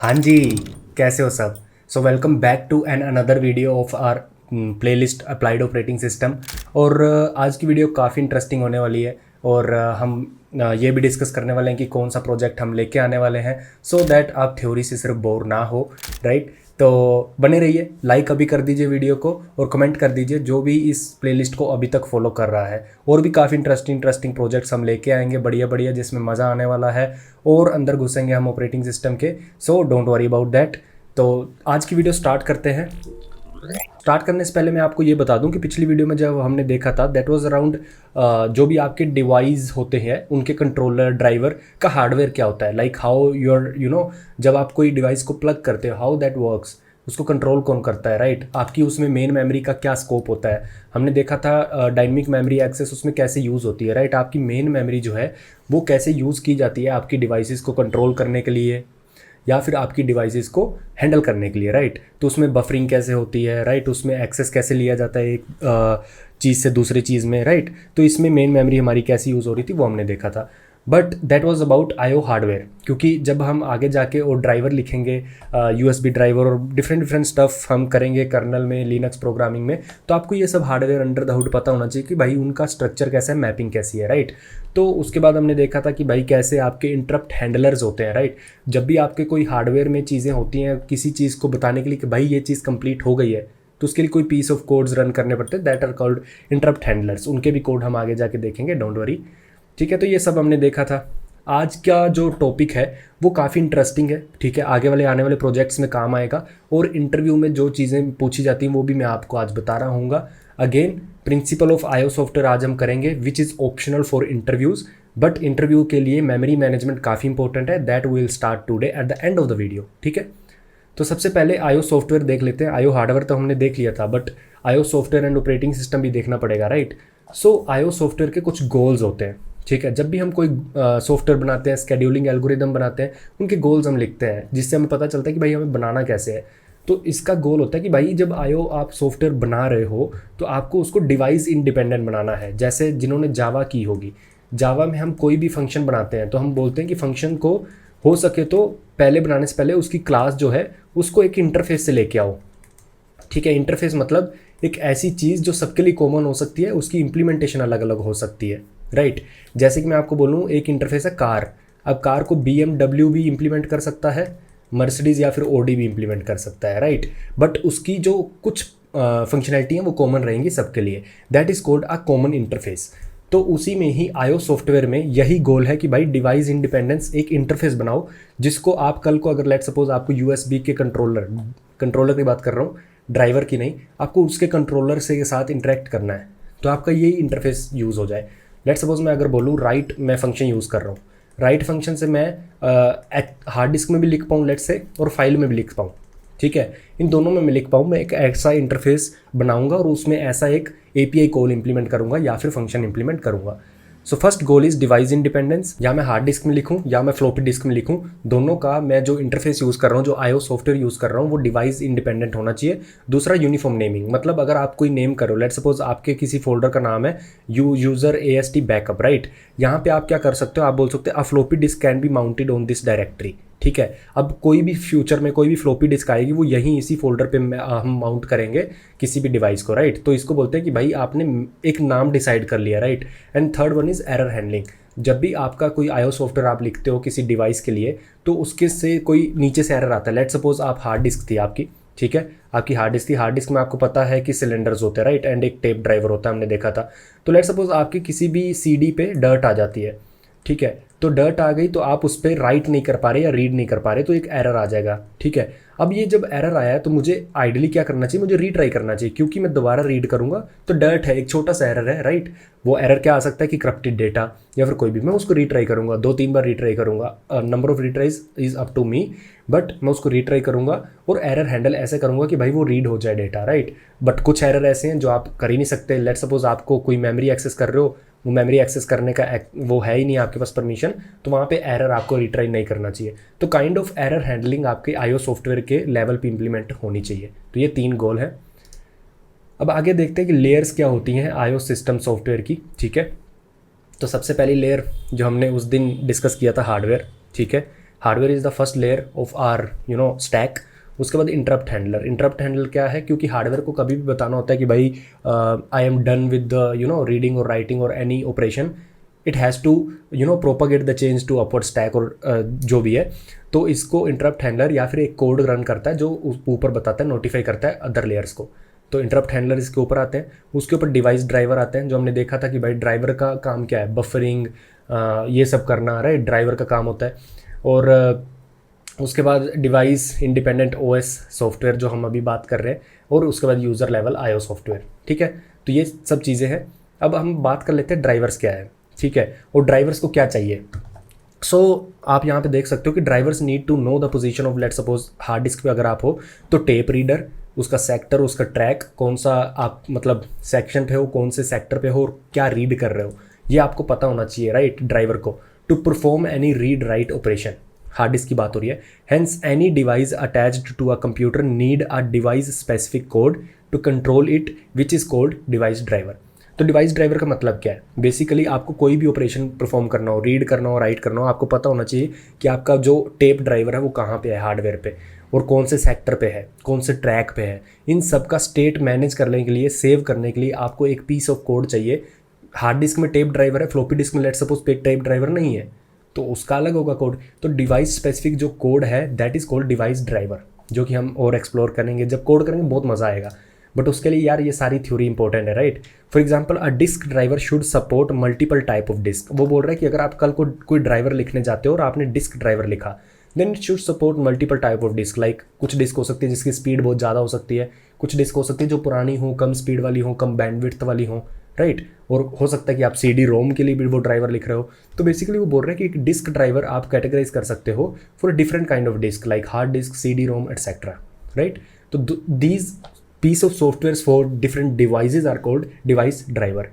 हाँ जी। कैसे हो सब। So welcome back to an another video of our playlist applied operating system. और आज की वीडियो काफ़ी इंटरेस्टिंग होने वाली है। और हम ये भी डिस्कस करने वाले हैं कि कौन सा प्रोजेक्ट हम लेके आने वाले हैं, सो दैट आप थ्योरी से सिर्फ बोर ना हो। राइट। तो बने रहिए, लाइक अभी कर दीजिए वीडियो को और कमेंट कर दीजिए जो भी इस प्लेलिस्ट को अभी तक फॉलो कर रहा है। और भी काफ़ी इंटरेस्टिंग प्रोजेक्ट्स हम लेके आएंगे, बढ़िया बढ़िया, जिसमें मज़ा आने वाला है। और अंदर घुसेंगे हम ऑपरेटिंग सिस्टम के। So don't worry about that. तो आज की वीडियो स्टार्ट करते हैं। स्टार्ट करने से पहले मैं आपको ये बता दूं कि पिछली वीडियो में जब हमने देखा था दैट वाज अराउंड जो भी आपके डिवाइस होते हैं उनके कंट्रोलर ड्राइवर का हार्डवेयर क्या होता है, लाइक हाउ योर जब आप कोई डिवाइस को प्लग करते हो हाउ दैट वर्क्स, उसको कंट्रोल कौन करता है। राइट। आपकी उसमें मेन मेमोरी का क्या स्कोप होता है। हमने देखा था डायनेमिक मेमोरी एक्सेस उसमें कैसे यूज़ होती है। राइट। आपकी मेन मेमोरी जो है वो कैसे यूज़ की जाती है आपकी डिवाइसेस को कंट्रोल करने के लिए या फिर आपकी डिवाइसेस को हैंडल करने के लिए। राइट। तो उसमें बफरिंग कैसे होती है। राइट। उसमें एक्सेस कैसे लिया जाता है एक चीज़ से दूसरी चीज़ में। राइट। तो इसमें मेन मेमोरी हमारी कैसे यूज़ हो रही थी वो हमने देखा था। But that was about IO hardware, क्योंकि जब हम आगे जाके और ड्राइवर लिखेंगे यूएसबी ड्राइवर और डिफरेंट डिफरेंट स्टफ हम करेंगे कर्नल में, लिनक्स प्रोग्रामिंग में, तो आपको ये सब हार्डवेयर अंडर द हुड पता होना चाहिए कि भाई उनका स्ट्रक्चर कैसा है, मैपिंग कैसी है। राइट। तो उसके बाद हमने देखा था कि भाई कैसे आपके इंटरप्ट हैंडलर्स होते हैं। राइट। जब भी आपके कोई हार्डवेयर में चीज़ें होती हैं किसी चीज़ को बताने के लिए कि भाई ये चीज़ कंप्लीट हो गई है, तो उसके लिए कोई पीस ऑफ कोड्स रन करने पड़ते हैं, that are called interrupt handlers. उनके भी कोड हम आगे जाके देखेंगे, डोंट वरी। ठीक है। तो ये सब हमने देखा था। आज का जो टॉपिक है वो काफ़ी इंटरेस्टिंग है। ठीक है। आगे वाले आने वाले प्रोजेक्ट्स में काम आएगा और इंटरव्यू में जो चीज़ें पूछी जाती हैं वो भी मैं आपको आज बता रहा हूँ। Again principle of IO software आज हम करेंगे which is optional for interviews, but interview के लिए मेमोरी मैनेजमेंट काफ़ी इंपॉर्टेंट है। That will start today at the end of the video. ठीक है। तो सबसे पहले आईओ सॉफ्टवेयर देख लेते हैं। आईओ हार्डवेयर तो हमने देख लिया था, but IO software and operating system भी देखना पड़ेगा। राइट। सो आईओ सॉफ्टवेयर के कुछ गोल्स होते हैं। ठीक है। जब भी हम कोई सॉफ्टवेयर बनाते हैं, स्केड्यूलिंग एल्गोरिदम बनाते हैं, उनके गोल्स हम लिखते हैं जिससे हमें पता चलता है कि भाई हमें बनाना कैसे है। तो इसका गोल होता है कि भाई जब आईओ आप सॉफ्टवेयर बना रहे हो तो आपको उसको डिवाइस इंडिपेंडेंट बनाना है। जैसे जिन्होंने जावा की होगी, जावा में हम कोई भी फंक्शन बनाते हैं तो हम बोलते हैं कि फंक्शन को हो सके तो पहले बनाने से पहले उसकी क्लास जो है उसको एक इंटरफेस से लेके आओ। ठीक है। इंटरफेस मतलब एक ऐसी चीज़ जो सबके लिए कॉमन हो सकती है, उसकी इंप्लीमेंटेशन अलग अलग हो सकती है। राइट। जैसे कि मैं आपको बोलूँ एक इंटरफेस है कार। अब कार को BMW भी इंप्लीमेंट कर सकता है, मर्सिडीज़ या फिर ऑडी भी इंप्लीमेंट कर सकता है। राइट। बट उसकी जो कुछ फंक्शनैलिटी हैं वो कॉमन रहेंगी सबके लिए। That is called a common interface. तो उसी में ही आईओ सॉफ्टवेयर में यही गोल है कि भाई डिवाइस इंडिपेंडेंस, एक इंटरफेस बनाओ जिसको आप कल को अगर लेट सपोज आपको यूएसबी के कंट्रोलर की बात कर रहा हूँ, ड्राइवर की नहीं, आपको उसके कंट्रोलर से के साथ इंटरेक्ट करना है तो आपका यही इंटरफेस यूज़ हो जाए। लेट सपोज मैं अगर बोलूँ राइट, मैं फंक्शन यूज़ कर रहा हूँ, राइट फंक्शन से मैं हार्ड डिस्क में भी लिख पाऊँ लेट से, और फाइल में भी लिख पाऊँ। ठीक है। इन दोनों में मैं लिख पाऊँ, मैं एक ऐसा इंटरफेस बनाऊंगा और उसमें ऐसा एक एपीआई कॉल इंप्लीमेंट करूंगा या फिर फंक्शन इंप्लीमेंट करूंगा। So first goal is device independence. या मैं हार्ड डिस्क में लिखूं या मैं फ्लॉपी डिस्क में लिखूं, दोनों का मैं जो इंटरफेस यूज़ कर रहा हूं, जो आईओ सॉफ्टवेयर यूज़ कर रहा हूं, वो डिवाइस इंडिपेंडेंट होना चाहिए। दूसरा यूनिफॉर्म नेमिंग, मतलब अगर आप कोई नेम करो, लेट सपोज आपके किसी फोल्डर का नाम है यूजर AST बैकअप। राइट। यहाँ पे आप क्या कर सकते हो, आप बोल सकते हो अ floppy disk can be mounted on this directory. ठीक है। अब कोई भी फ्यूचर में कोई भी फ्लॉपी डिस्क आएगी वो यहीं इसी फोल्डर पे हम माउंट करेंगे किसी भी डिवाइस को। राइट। तो इसको बोलते हैं कि भाई आपने एक नाम डिसाइड कर लिया। Right. And third one is error handling. जब भी आपका कोई आईओ सॉफ्टवेयर आप लिखते हो किसी डिवाइस के लिए तो उसके से कोई नीचे से एरर आता है। लेट सपोज आप हार्ड डिस्क थी आपकी, ठीक है, आपकी हार्ड डिस्क थी, हार्ड डिस्क में आपको पता है कि सिलेंडर्स होते हैं। राइट। एंड एक टेप ड्राइवर होता है, हमने देखा था। तो लेट सपोज आपकी किसी भी सीडी पे डर्ट आ जाती है। ठीक है। तो डर्ट आ गई तो आप उस पर राइट नहीं कर पा रहे या रीड नहीं कर पा रहे, तो एक एरर आ जाएगा। ठीक है। अब ये जब एरर आया है तो मुझे आइडियली क्या करना चाहिए, मुझे रीट्राई करना चाहिए, क्योंकि मैं दोबारा रीड करूंगा तो डर्ट है, एक छोटा सा एरर है। राइट। वो एरर क्या आ सकता है कि करप्टेड डेटा या फिर कोई भी, मैं उसको रीट्राई करूंगा, 2-3 बार रीट्राई करूंगा। Number of retries is up to me, but मैं उसको रीट्राई करूंगा और एरर हैंडल ऐसे करूंगा कि भाई वो रीड हो जाए डेटा। राइट। बट कुछ एरर ऐसे हैं जो आप कर ही नहीं सकते। लेट सपोज आपको कोई मेमोरी एक्सेस कर रहे हो, वो मेमोरी एक्सेस करने का वो है ही नहीं आपके पास परमिशन, तो वहाँ पे एरर आपको रिट्राई नहीं करना चाहिए। तो काइंड ऑफ एरर हैंडलिंग आपके आईओ सॉफ्टवेयर के लेवल पे इंप्लीमेंट होनी चाहिए। तो ये 3 गोल है। अब आगे देखते हैं कि लेयर्स क्या होती हैं आईओ सिस्टम सॉफ्टवेयर की। ठीक है। तो सबसे पहली लेयर जो हमने उस दिन डिस्कस किया था, हार्डवेयर। ठीक है। Hardware is the first layer of our stack. उसके बाद इंटरप्ट हैंडलर। इंटरप्ट हैंडलर क्या है, क्योंकि हार्डवेयर को कभी भी बताना होता है कि भाई I am done with the reading और राइटिंग और any operation, it has to propagate the change to upward stack और जो भी है, तो इसको इंटरप्ट हैंडलर या फिर एक कोड रन करता है जो ऊपर बताता है, नोटिफाई करता है अदर लेयर्स को। तो इंटरप्ट हैंडलर इसके ऊपर आते हैं। उसके ऊपर डिवाइस ड्राइवर आते हैं, जो हमने देखा था कि भाई ड्राइवर का काम क्या है, बफरिंग ये सब करना, राइट, ड्राइवर का काम होता है। और उसके बाद डिवाइस इंडिपेंडेंट ओएस सॉफ्टवेयर जो हम अभी बात कर रहे हैं, और उसके बाद यूज़र लेवल आईओ सॉफ्टवेयर। ठीक है, तो ये सब चीज़ें हैं। अब हम बात कर लेते हैं ड्राइवर्स क्या है। ठीक है, और ड्राइवर्स को क्या चाहिए। आप यहाँ पे देख सकते हो कि drivers need to know the position of, let suppose hard disk पे अगर आप हो तो टेप रीडर, उसका सेक्टर, उसका ट्रैक, कौन सा आप मतलब सेक्शन पे हो, कौन से सेक्टर पे हो और क्या रीड कर रहे हो, ये आपको पता होना चाहिए, राइट, ड्राइवर को। To perform any read write operation, hard disk की बात हो रही है। Hence any device attached to a computer need a device specific code to control it which is called device driver. तो डिवाइस ड्राइवर का मतलब क्या है, बेसिकली आपको कोई भी ऑपरेशन परफॉर्म करना हो, रीड करना हो, राइट करना हो, आपको पता होना चाहिए कि आपका जो टेप ड्राइवर है वो कहाँ पे है हार्डवेयर पे, और कौन से सेक्टर पे है, कौन से ट्रैक पे है। इन सब का स्टेट मैनेज करने के लिए, सेव करने के लिए आपको एक पीस ऑफ कोड चाहिए। हार्ड डिस्क में टेप ड्राइवर है, फ्लॉपी डिस्क में लेट सपोज पे टेप ड्राइवर नहीं है, तो उसका अलग होगा कोड। तो डिवाइस स्पेसिफिक जो कोड है that is called device driver, जो कि हम और एक्सप्लोर करेंगे, जब कोड करेंगे बहुत मज़ा आएगा। बट उसके लिए यार ये सारी थ्योरी इंपॉर्टेंट है, right. For example a disk driver should support multiple type of disk. वो बोल रहा है कि अगर आप कल को कोई ड्राइवर लिखने जाते हो और आपने डिस्क ड्राइवर लिखा, then it should support multiple type of disk. Like कुछ डिस्क हो सकती है जिसकी स्पीड बहुत ज़्यादा हो सकती है, कुछ डिस्क हो सकती है जो पुरानी हो, कम स्पीड वाली हो, कम बैंडविड्थ वाली हो, राइट। और हो सकता है कि आप CD रोम के लिए भी वो ड्राइवर लिख रहे हो। तो बेसिकली वो बोल रहे हैं कि एक डिस्क ड्राइवर आप कैटेगराइज कर सकते हो for different kind of disk, like hard disk, CD ROM etcetera, right. तो these piece of softwares for different devices are called device driver.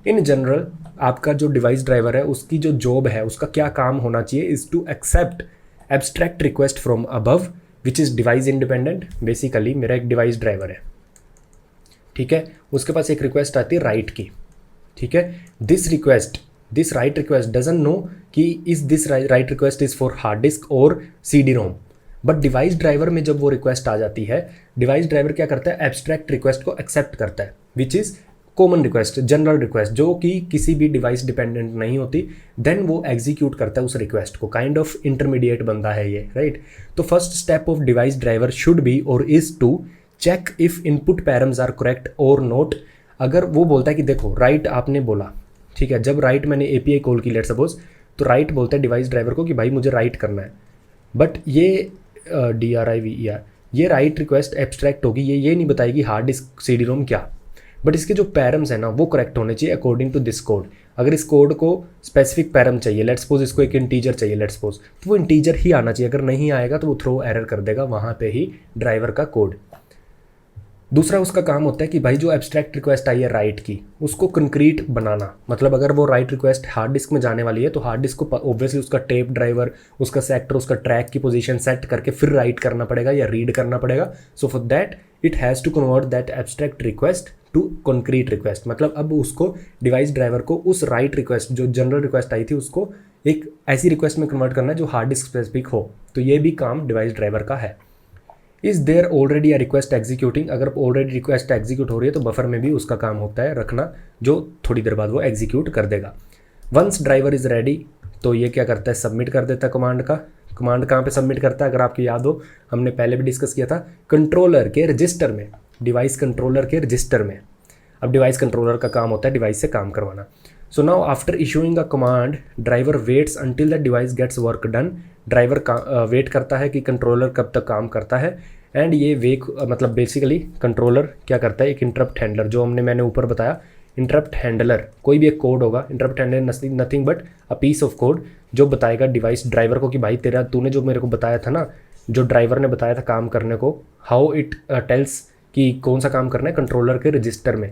In general आपका जो डिवाइस ड्राइवर है उसकी जो जॉब है, उसका क्या काम होना चाहिए, is to accept abstract request from above which is device independent. Basically मेरा एक डिवाइस ड्राइवर है, ठीक है, उसके पास एक रिक्वेस्ट आती है राइट की, ठीक है। This write request doesn't know कि is this write request is for hard disk और CD ROM. But device driver में जब वो रिक्वेस्ट आ जाती है, डिवाइस ड्राइवर क्या करता है, एब्स्ट्रैक्ट रिक्वेस्ट को एक्सेप्ट करता है, which is common request, general request, जो कि किसी भी डिवाइस डिपेंडेंट नहीं होती। देन वो एग्जीक्यूट करता है उस रिक्वेस्ट को, काइंड ऑफ इंटरमीडिएट बंदा है ये, राइट। तो first step of device driver should be और is to check if input params are correct और नॉट। अगर वो बोलता है कि देखो राइट आपने बोला, ठीक है, जब राइट मैंने API कॉल की लेट सपोज, तो राइट बोलता है डिवाइस ड्राइवर को कि भाई मुझे राइट करना है, बट ये DRIVER ये राइट रिक्वेस्ट एब्स्ट्रैक्ट होगी, ये नहीं बताएगी हार्ड डिस्क CD रोम क्या। बट इसके जो पैरम्स है ना वो करेक्ट होने चाहिए अकॉर्डिंग टू दिस कोड। अगर इस कोड को स्पेसिफिक पैरम चाहिए, लेट्स सपोज इसको एक इंटीजर चाहिए लेट्स सपोज, तो वो इंटीजर ही आना चाहिए। अगर नहीं आएगा तो वो थ्रो एरर कर देगा वहाँ पे ही ड्राइवर का कोड। दूसरा उसका काम होता है कि भाई जो एब्स्ट्रैक्ट रिक्वेस्ट आई है राइट की, उसको कंक्रीट बनाना। मतलब अगर वो राइट रिक्वेस्ट हार्ड डिस्क में जाने वाली है तो हार्ड डिस्क को ऑब्वियसली उसका टेप ड्राइवर, उसका सेक्टर, उसका ट्रैक की पोजीशन सेट करके फिर राइट करना पड़ेगा या रीड करना पड़ेगा। So for that it has to convert that abstract request to concrete request. मतलब अब उसको डिवाइस ड्राइवर को उस राइट रिक्वेस्ट जो जनरल रिक्वेस्ट आई थी उसको एक ऐसी रिक्वेस्ट में कन्वर्ट करना है जो हार्ड डिस्क स्पेसिफिक हो। तो ये भी काम डिवाइस ड्राइवर का है। Is there already a request executing, अगर ऑलरेडी रिक्वेस्ट एग्जीक्यूट हो रही है तो बफर में भी उसका काम होता है रखना, जो थोड़ी देर बाद वो एग्जीक्यूट कर देगा। वंस ड्राइवर इज़ रेडी तो ये क्या करता है, सबमिट कर देता है कमांड का। कमांड कहाँ पे सबमिट करता है, अगर आपको याद हो हमने पहले भी डिस्कस किया था, कंट्रोलर के रजिस्टर में, डिवाइस कंट्रोलर के रजिस्टर में। अब डिवाइस कंट्रोलर का काम होता है डिवाइस से काम करवाना। So now after issuing a command driver waits until the device gets work done. Driver wait करता है कि कंट्रोलर कब तक काम करता है। एंड ये मतलब बेसिकली कंट्रोलर क्या करता है, एक इंटरप्ट हैंडलर जो मैंने ऊपर बताया, इंटरप्ट हैंडलर कोई भी एक कोड होगा, interrupt handler nothing but a piece of code जो बताएगा डिवाइस ड्राइवर को कि भाई तूने जो मेरे को बताया था ना, जो ड्राइवर ने बताया था काम करने को, हाउ इट टेल्स कि कौन सा काम करना है कंट्रोलर के रजिस्टर में,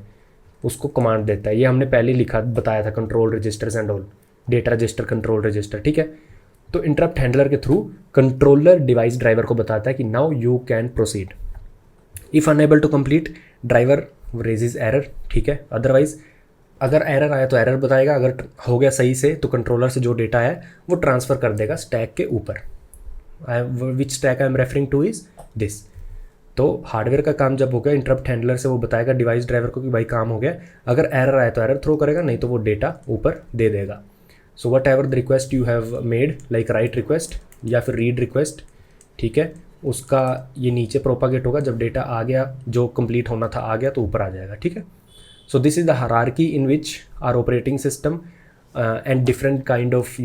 उसको कमांड देता है। ये हमने पहले बताया था, control registers and all, data register, control register, ठीक है। तो इंटरप्ट हैंडलर के थ्रू कंट्रोलर डिवाइस ड्राइवर को बताता है कि now you can proceed. If unable to complete driver raises error, ठीक है। अदरवाइज अगर एरर आया तो एरर बताएगा, अगर हो गया सही से तो कंट्रोलर से जो डेटा है वो ट्रांसफ़र कर देगा स्टैक के ऊपर। Which stack I am referring to is this. तो हार्डवेयर का काम जब हो गया, इंटरप्ट हैंडलर से वो बताएगा डिवाइस ड्राइवर को कि भाई काम हो गया, अगर एरर आए तो एरर थ्रो करेगा, नहीं तो वो डेटा ऊपर दे देगा। So what ever the request you have made, like right request या फिर रीड रिक्वेस्ट, ठीक है, उसका ये नीचे प्रोपागेट होगा, जब डेटा आ गया जो कंप्लीट होना था आ गया तो ऊपर आ जाएगा, ठीक है। So this is the hierarchy in which are operating system and different kind of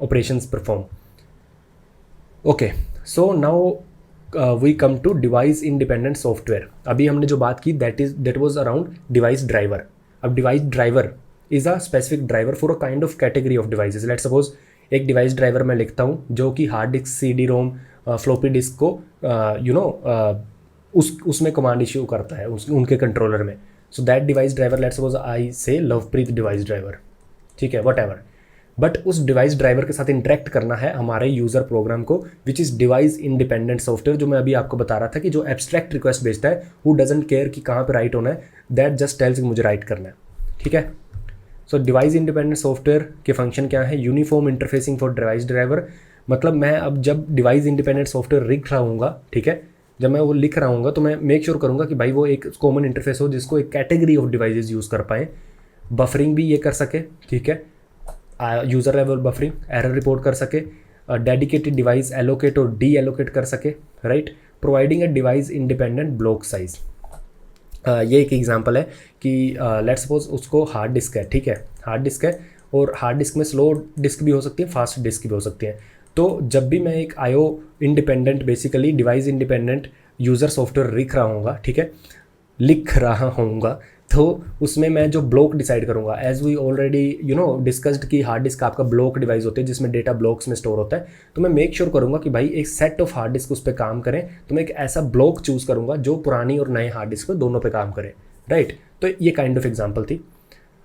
operations perform. Okay, so now we come to device independent software. अभी हमने जो बात की that was around device driver. अब device driver is a specific driver for a kind of category of devices. Let's suppose एक device driver मैं लिखता हूँ जो कि hard disk, CD ROM, floppy disk को उसमें कमांड इश्यू करता है उनके कंट्रोलर में। So that device driver, let's suppose I से लवप्रीत डिवाइस ड्राइवर, ठीक है, वट एवर। बट उस डिवाइस ड्राइवर के साथ इंटरेक्ट करना है हमारे यूज़र प्रोग्राम को, विच इज़ डिवाइस इंडिपेंडेंट सॉफ्टवेयर, जो मैं अभी आपको बता रहा था कि जो एब्स्ट्रैक्ट रिक्वेस्ट भेजता है, हु डजंट केयर कि कहाँ पे राइट होना है, दैट जस्ट टेल्स मुझे राइट करना है, ठीक है। सो डिवाइस इंडिपेंडेंट सॉफ्टवेयर के फंक्शन क्या है? Uniform interfacing for device driver. मतलब मैं अब जब डिवाइस इंडिपेंडेंट सॉफ्टवेयर लिख रहा हूँगा, ठीक है, जब मैं वो लिख रहा हूँगा तो मैं मेक श्योर करूँगा कि भाई वो एक कॉमन इंटरफेस हो जिसको एक कैटेगरी ऑफ डिवाइसेस यूज़ कर पाएँ, बफरिंग भी ये कर सके, ठीक है, user level buffering, error report कर सके, डेडिकेटेड डिवाइस एलोकेट और डी एलोकेट कर सके, right, providing a device independent block size. ये एक एग्जांपल है कि लेट्स सपोज उसको हार्ड डिस्क है, ठीक है, हार्ड डिस्क है और हार्ड डिस्क में स्लो डिस्क भी हो सकती है, फास्ट डिस्क भी हो सकती है। तो जब भी मैं एक IO independent, basically device independent user software लिख रहा होऊंगा तो उसमें मैं जो ब्लॉक डिसाइड करूंगा, एज वी ऑलरेडी डिस्कस्ड कि हार्ड डिस्क आपका ब्लॉक डिवाइस होते हैं जिसमें डेटा ब्लॉक्स में स्टोर होता है। तो मैं मेक श्योर करूंगा कि भाई एक सेट ऑफ हार्ड डिस्क उस पर काम करें, तो मैं एक ऐसा ब्लॉक चूज़ करूंगा जो पुरानी और नए हार्ड डिस्क पे दोनों पे काम करे, राइट। तो ये काइंड ऑफ एग्जाम्पल थी।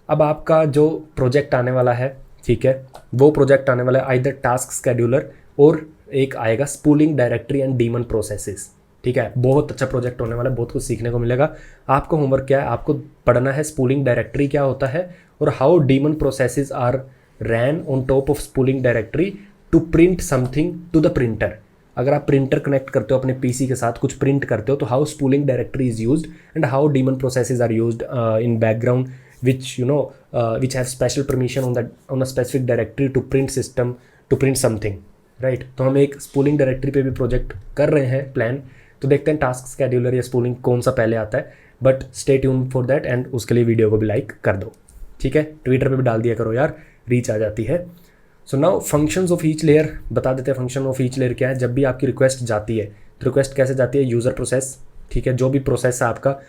अब आपका जो प्रोजेक्ट आने वाला है, ठीक है, वो प्रोजेक्ट आने वाला है आइदर टास्क शेड्यूलर और एक आएगा spooling directory and demon processes, ठीक है। बहुत अच्छा प्रोजेक्ट होने वाला है, बहुत कुछ सीखने को मिलेगा। आपको होमवर्क क्या है, आपको पढ़ना है स्पूलिंग डायरेक्टरी क्या होता है और how daemon processes are ran on top of spooling directory to print something to the printer. अगर आप प्रिंटर कनेक्ट करते हो अपने PC के साथ, कुछ प्रिंट करते हो, तो how spooling directory is used and how daemon processes are used in background which have special permission on a specific directory to print something, right. तो हम एक स्पूलिंग डायरेक्टरी पे भी प्रोजेक्ट कर रहे हैं प्लान, तो देखते हैं टास्क शेड्यूलर या स्पूलिंग कौन सा पहले आता है, but stay tune for that and उसके लिए वीडियो को भी लाइक कर दो, ठीक है। ट्विटर पे भी डाल दिया करो यार, रीच आ जाती है। So now functions of each layer बता देते हैं। फंक्शन ऑफ ईच लेयर क्या है? जब भी आपकी रिक्वेस्ट जाती है तो रिक्वेस्ट कैसे जाती है? यूज़र प्रोसेस, ठीक है, जो भी प्रोसेस है आपका,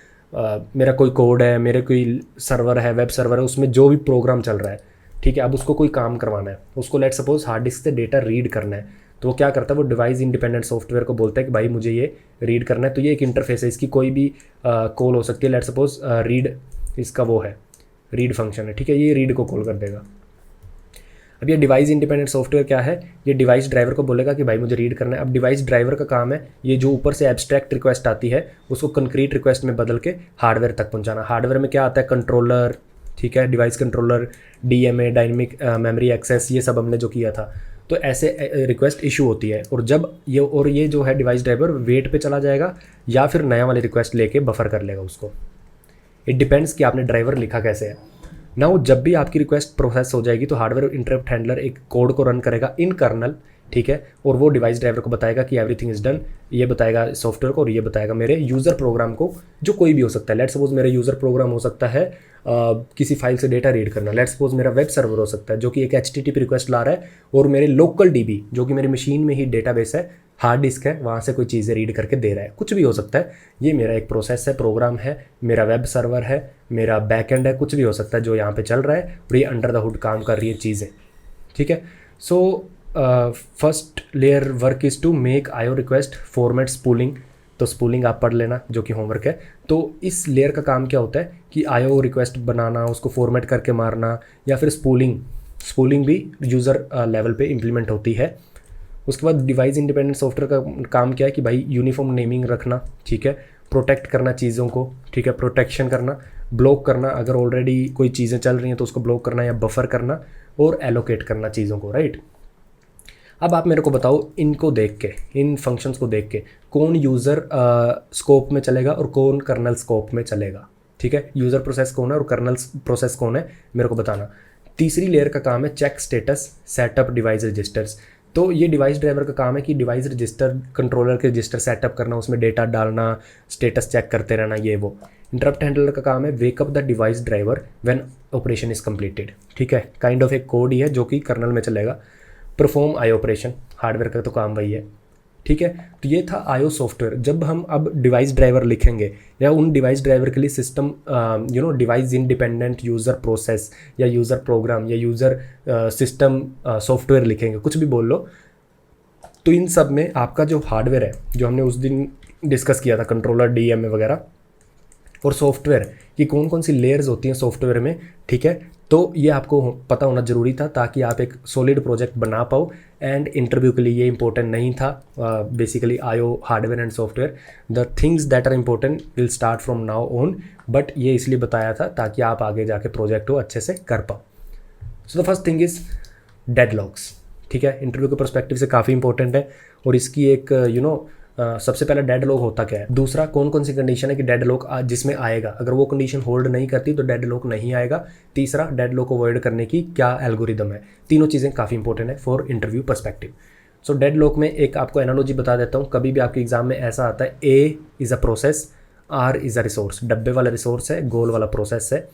मेरा कोई कोड है, मेरे कोई सर्वर है, वेब सर्वर है, उसमें जो भी प्रोग्राम चल रहा है, ठीक है, अब उसको कोई काम करवाना है, उसको लेट सपोज हार्ड डिस्क से डेटा रीड करना है, तो वो क्या करता है, वो डिवाइस इंडिपेंडेंट सॉफ्टवेयर को बोलता है कि भाई मुझे ये रीड करना है। तो ये एक इंटरफेस है, इसकी कोई भी कॉल हो सकती है। लेट सपोज रीड, इसका वो है रीड फंक्शन है, ठीक है, ये रीड को कॉल कर देगा। अब ये डिवाइस इंडिपेंडेंट सॉफ्टवेयर क्या है? ये डिवाइस ड्राइवर को बोलेगा कि भाई मुझे रीड करना है। अब डिवाइस ड्राइवर का काम है ये जो ऊपर से एब्स्ट्रैक्ट रिक्वेस्ट आती है उसको कंक्रीट रिक्वेस्ट में बदल के हार्डवेयर तक पहुंचाना। हार्डवेयर में क्या आता है? कंट्रोलर, ठीक है, device controller, DMA, dynamic memory access, ये सब हमने जो किया था। तो ऐसे रिक्वेस्ट इशू होती है और जब ये जो है डिवाइस ड्राइवर वेट पे चला जाएगा या फिर नया वाली रिक्वेस्ट लेके बफर कर लेगा उसको। इट डिपेंड्स कि आपने ड्राइवर लिखा कैसे है। नाउ जब भी आपकी रिक्वेस्ट प्रोसेस हो जाएगी तो हार्डवेयर इंटरप्ट हैंडलर एक कोड को रन करेगा इन कर्नल, ठीक है, और वो डिवाइस ड्राइवर को बताएगा कि एवरीथिंग इज डन, ये बताएगा सॉफ्टवेयर को और ये बताएगा मेरे यूज़र प्रोग्राम को, जो कोई भी हो सकता है। लेट्स सपोज मेरा यूज़र प्रोग्राम हो सकता है किसी फाइल से डेटा रीड करना। लेट्स सपोज मेरा वेब सर्वर हो सकता है जो कि एक HTTP रिक्वेस्ट ला रहा है और मेरे लोकल DB जो कि मेरी मशीन में ही डेटाबेस है, हार्ड डिस्क है, वहाँ से कोई चीज़ें रीड करके दे रहा है। कुछ भी हो सकता है, ये मेरा एक प्रोसेस है, प्रोग्राम है, मेरा वेब सर्वर है, मेरा बैकएंड है, कुछ भी हो सकता है जो यहाँ पे चल रहा है और ये अंडर द हुड काम कर रही है चीज़ें, ठीक है। So first layer work is to make IO request format spooling. तो स्पूलिंग आप पढ़ लेना जो कि होमवर्क है। तो इस लेयर का काम क्या होता है कि IO रिक्वेस्ट बनाना, उसको फॉर्मेट करके मारना, या फिर स्पूलिंग भी यूज़र लेवल पे इम्प्लीमेंट होती है। उसके बाद डिवाइस इंडिपेंडेंट सॉफ्टवेयर का काम क्या है कि भाई यूनिफॉर्म नेमिंग रखना, ठीक है, प्रोटेक्ट करना चीज़ों को, ठीक है, प्रोटेक्शन करना, ब्लॉक करना, अगर ऑलरेडी कोई चीज़ें चल रही हैं तो उसको ब्लॉक करना या बफर करना, और एलोकेट करना चीज़ों को, राइट। अब आप मेरे को बताओ, इनको देख के, इन फंक्शंस को देख के कौन यूज़र स्कोप में चलेगा और कौन कर्नल स्कोप में चलेगा। ठीक है, यूज़र प्रोसेस कौन है और कर्नल प्रोसेस कौन है, मेरे को बताना। तीसरी लेयर का काम है check status setup device registers. तो ये डिवाइस ड्राइवर का काम है कि डिवाइस रजिस्टर, कंट्रोलर के रजिस्टर सेटअप करना, उसमें डेटा डालना, स्टेटस चेक करते रहना, ये वो। इंटरप्ट हैंडलर का काम है wake up the device driver when operation is completed. ठीक है, काइंड ऑफ एक कोड ही है जो कि कर्नल में चलेगा। परफॉर्म आई ऑपरेशन, हार्डवेयर का तो काम वही है। ठीक है, तो ये था आईओ सॉफ्टवेयर। जब हम अब डिवाइस ड्राइवर लिखेंगे या उन डिवाइस ड्राइवर के लिए system device independent user process या यूज़र प्रोग्राम या यूज़र सिस्टम सॉफ्टवेयर लिखेंगे, कुछ भी बोल लो, तो इन सब में आपका जो हार्डवेयर है, जो हमने उस दिन डिस्कस किया था, कंट्रोलर, डीएमए वगैरह, और सॉफ्टवेयर की कौन कौन सी लेयर्स होती हैं सॉफ्टवेयर में। ठीक है, तो ये आपको पता होना ज़रूरी था ताकि आप एक सॉलिड प्रोजेक्ट बना पाओ। एंड इंटरव्यू के लिए ये इंपॉर्टेंट नहीं था। Basically IO hardware and software, the things that are important will start from now on, but ये इसलिए बताया था ताकि आप आगे जाके प्रोजेक्ट को अच्छे से कर पाओ। So the first thing is deadlocks. ठीक है, इंटरव्यू के पर्सपेक्टिव से काफ़ी इंपॉर्टेंट है, और इसकी एक सबसे पहला डेडलॉक होता क्या है। दूसरा, कौन कौन सी कंडीशन है कि डेडलॉक जिसमें आएगा, अगर वो कंडीशन होल्ड नहीं करती तो डेडलॉक नहीं आएगा। तीसरा, डेडलॉक को अवॉइड करने की क्या एल्गोरिदम है। तीनों चीज़ें काफ़ी इंपॉर्टेंट है for interview perspective. So deadlock में एक आपको एनालॉजी बता देता हूँ। कभी भी आपके एग्जाम में ऐसा आता है, A is a process, R is a resource. डब्बे वाला रिसोर्स है, गोल वाला प्रोसेस है।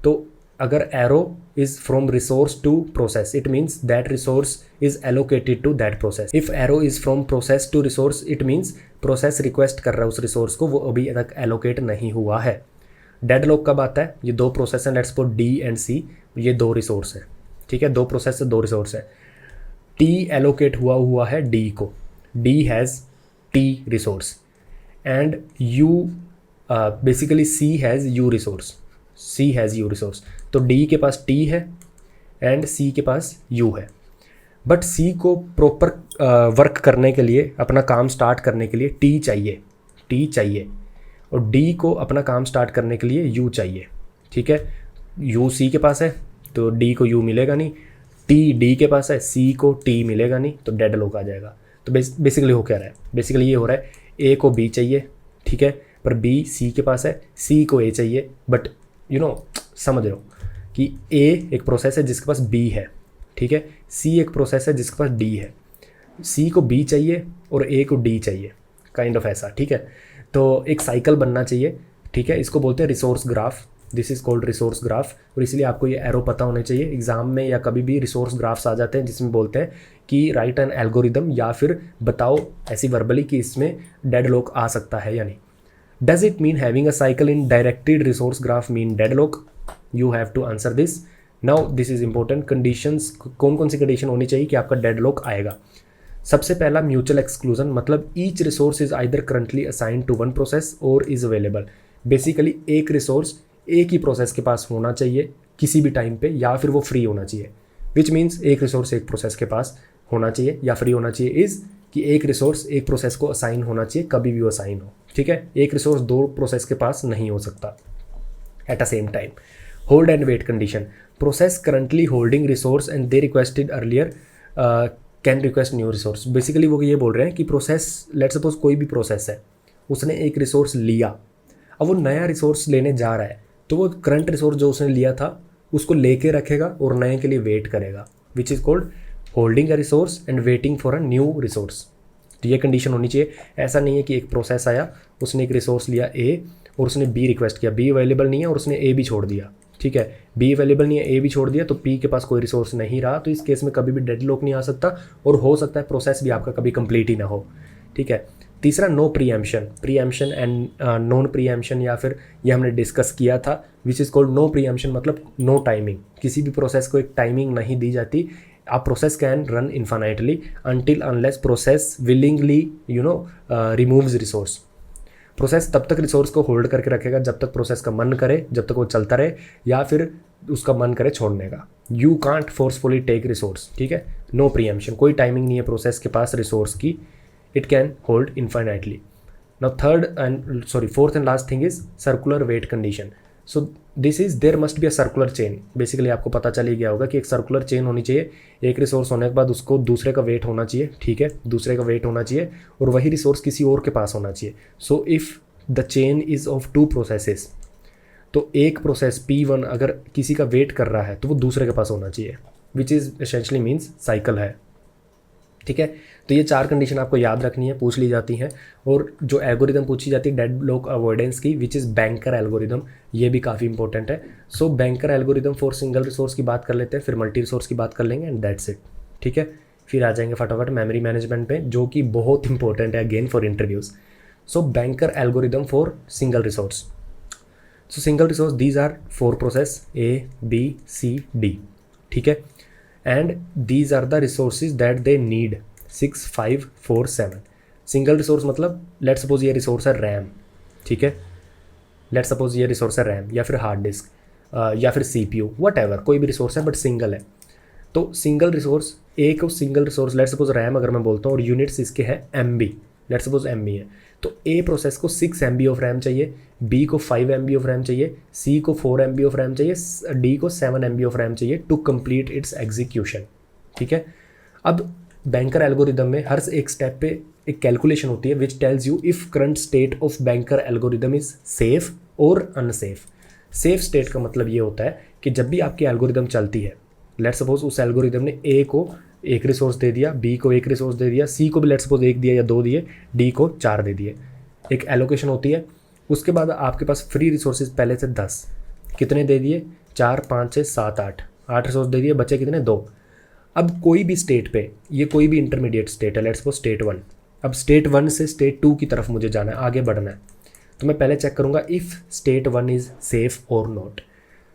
तो अगर arrow is from resource to process, it means that resource is allocated to that process. If arrow is from process to resource, it means process request कर रहा है उस रिसोर्स को, वो अभी तक एलोकेट नहीं हुआ है। डेडलॉक कब आता है, ये दो प्रोसेस हैं, लेट्स सपोज डी एंड सी, ये दो रिसोर्स है। ठीक है, दो प्रोसेस से दो रिसोर्स है। टी एलोकेट हुआ है डी को, D has T resource, and you basically C has U resource, C has U resource. तो डी के पास टी है एंड सी के पास यू है, बट सी को प्रॉपर वर्क करने के लिए, अपना काम स्टार्ट करने के लिए टी चाहिए, और डी को अपना काम स्टार्ट करने के लिए यू चाहिए। ठीक है, यू सी के पास है तो डी को यू मिलेगा नहीं, टी डी के पास है, सी को टी मिलेगा नहीं, तो डेडलॉक आ जाएगा। तो बेसिकली हो क्या रहा है, बेसिकली ये हो रहा है, ए को बी चाहिए, ठीक है, पर बी सी के पास है, सी को ए चाहिए, बट समझ रहे हो कि ए एक प्रोसेस है जिसके पास बी है, ठीक है, सी एक प्रोसेस है जिसके पास डी है, सी को बी चाहिए और ए को डी चाहिए, काइंड ऑफ ऐसा। ठीक है, तो एक साइकिल बनना चाहिए। ठीक है, इसको बोलते हैं resource graph, this is called resource graph, और इसलिए आपको ये एरो पता होने चाहिए। एग्जाम में या कभी भी रिसोर्स ग्राफ्स आ जाते हैं जिसमें बोलते हैं कि राइट एन एल्गोरिदम, या फिर बताओ ऐसी वर्बली कि इसमें डेडलॉक आ सकता है या नहीं। Does it mean having a cycle in directed resource graph mean deadlock? You have to answer this now, this is important. Conditions, कौन कौन सी कंडीशन होनी चाहिए कि आपका डेडलॉक आएगा। सबसे पहला म्यूचुअल एक्सक्लूजन, मतलब each resource is either currently assign to one process और इज अवेलेबल। बेसिकली एक रिसोर्स एक ही प्रोसेस के पास होना चाहिए किसी भी टाइम पे, या फिर वो फ्री होना चाहिए, विच मीन्स एक रिसोर्स एक प्रोसेस के पास होना चाहिए या फ्री होना चाहिए, इज़ कि एक रिसोर्स एक प्रोसेस को असाइन होना चाहिए, कभी भी वो असाइन हो। ठीक है, एक रिसोर्स दो प्रोसेस के पास नहीं हो सकता at a same time. Hold and wait condition, process currently holding resource and they requested earlier can request new resource. Basically वो ये बोल रहे हैं कि प्रोसेस, लेट्स सपोज कोई भी प्रोसेस है, उसने एक रिसोर्स लिया, अब वो नया रिसोर्स लेने जा रहा है, तो वो करंट रिसोर्स जो उसने लिया था उसको लेके रखेगा और नए के लिए वेट करेगा, विच is called holding a resource and waiting for a new resource. तो ये कंडीशन होनी चाहिए। ऐसा नहीं है कि एक प्रोसेस आया, उसने एक रिसोर्स लिया ए और उसने बी रिक्वेस्ट किया, बी अवेलेबल नहीं है और उसने ए भी छोड़ दिया। ठीक है, बी अवेलेबल नहीं है, ए भी छोड़ दिया, तो पी के पास कोई रिसोर्स नहीं रहा, तो इस केस में कभी भी डेडलॉक नहीं आ सकता, और हो सकता है प्रोसेस भी आपका कभी कंप्लीट ही ना हो। ठीक है, तीसरा no preemption, preemption and non preemption, या फिर ये हमने डिस्कस किया था, which is called no preemption, मतलब नो टाइमिंग। किसी भी प्रोसेस को एक टाइमिंग नहीं दी जाती। A process can run infinitely until unless process willingly removes resource. Process तब तक रिसोर्स को होल्ड करके रखेगा जब तक प्रोसेस का मन करे, जब तक वो चलता रहे, या फिर उसका मन करे छोड़ने का। You can't forcefully take resource. ठीक है, नो प्रीएम्पशन, कोई टाइमिंग नहीं है प्रोसेस के पास रिसोर्स की, it can hold infinitely. Now fourth and last thing is circular wait condition. So this is there must be a circular chain. Basically आपको पता चल ही गया होगा कि एक सर्कुलर चेन होनी चाहिए। एक रिसोर्स होने के बाद उसको दूसरे का वेट होना चाहिए, ठीक है, दूसरे का वेट होना चाहिए, और वही रिसोर्स किसी और के पास होना चाहिए। So if the chain is of 2 processes, तो एक प्रोसेस P1 अगर किसी का वेट कर रहा है तो वो दूसरे के पास होना चाहिए, which is essentially means cycle है, ठीक है। तो ये 4 कंडीशन आपको याद रखनी है, पूछ ली जाती हैं। और जो एल्गोरिदम पूछी जाती है डेडलॉक अवॉइडेंस की, विच इज़ बैंकर एल्गोरिदम, ये भी काफ़ी इंपॉर्टेंट है। So banker algorithm for single resource की बात कर लेते हैं, फिर मल्टी रिसोर्स की बात कर लेंगे, एंड दैट्स इट, ठीक है। फिर आ जाएंगे फटाफट मेमोरी मैनेजमेंट पे, जो कि बहुत इंपॉर्टेंट है again for interviews. So banker algorithm for single resource. So single resource, these are 4 process A B C D, ठीक है, and these are the resources that they need 6 5 4 7। Single resource मतलब let suppose ये resource है RAM, ठीक है, let suppose ये resource है RAM या फिर हार्ड डिस्क या फिर CPU, वट एवर, कोई भी रिसोर्स है बट सिंगल है। तो सिंगल रिसोर्स, एक single resource, let suppose RAM अगर मैं बोलता हूँ और यूनिट्स इसके हैं MB, लेट सपोज MB है, तो A प्रोसेस को 6 MB ऑफ रैम चाहिए, B को 5 MB ऑफ रैम चाहिए, C को 4 MB ऑफ रैम चाहिए, D को 7 MB ऑफ रैम चाहिए टू कंप्लीट इट्स एग्जीक्यूशन, ठीक है। अब बैंकर एल्गोरिदम में हर एक स्टेप पे एक कैलकुलेशन होती है which tells you if current state of banker algorithm is safe और अनसेफ। सेफ स्टेट का मतलब ये होता है कि जब भी आपकी एल्गोरिदम चलती है, लेट सपोज उस एल्गोरिदम ने A को एक रिसोर्स दे दिया, B को एक रिसोर्स दे दिया, C को भी लेट सपोज 1 दिया या 2 दिए, D को 4 दे दिए, एक एलोकेशन होती है। उसके बाद आपके पास फ्री रिसोर्सेज पहले से 10, कितने दे दिए, 4 5 6 7 8 रिसोर्स दे दिए, बचे कितने, 2। अब कोई भी स्टेट पे, ये कोई भी इंटरमीडिएट स्टेट है, लेट्स सपोज स्टेट 1, अब स्टेट 1 से स्टेट 2 की तरफ मुझे जाना है, आगे बढ़ना है, तो मैं पहले चेक करूँगा इफ़ स्टेट 1 इज़ सेफ और नॉट।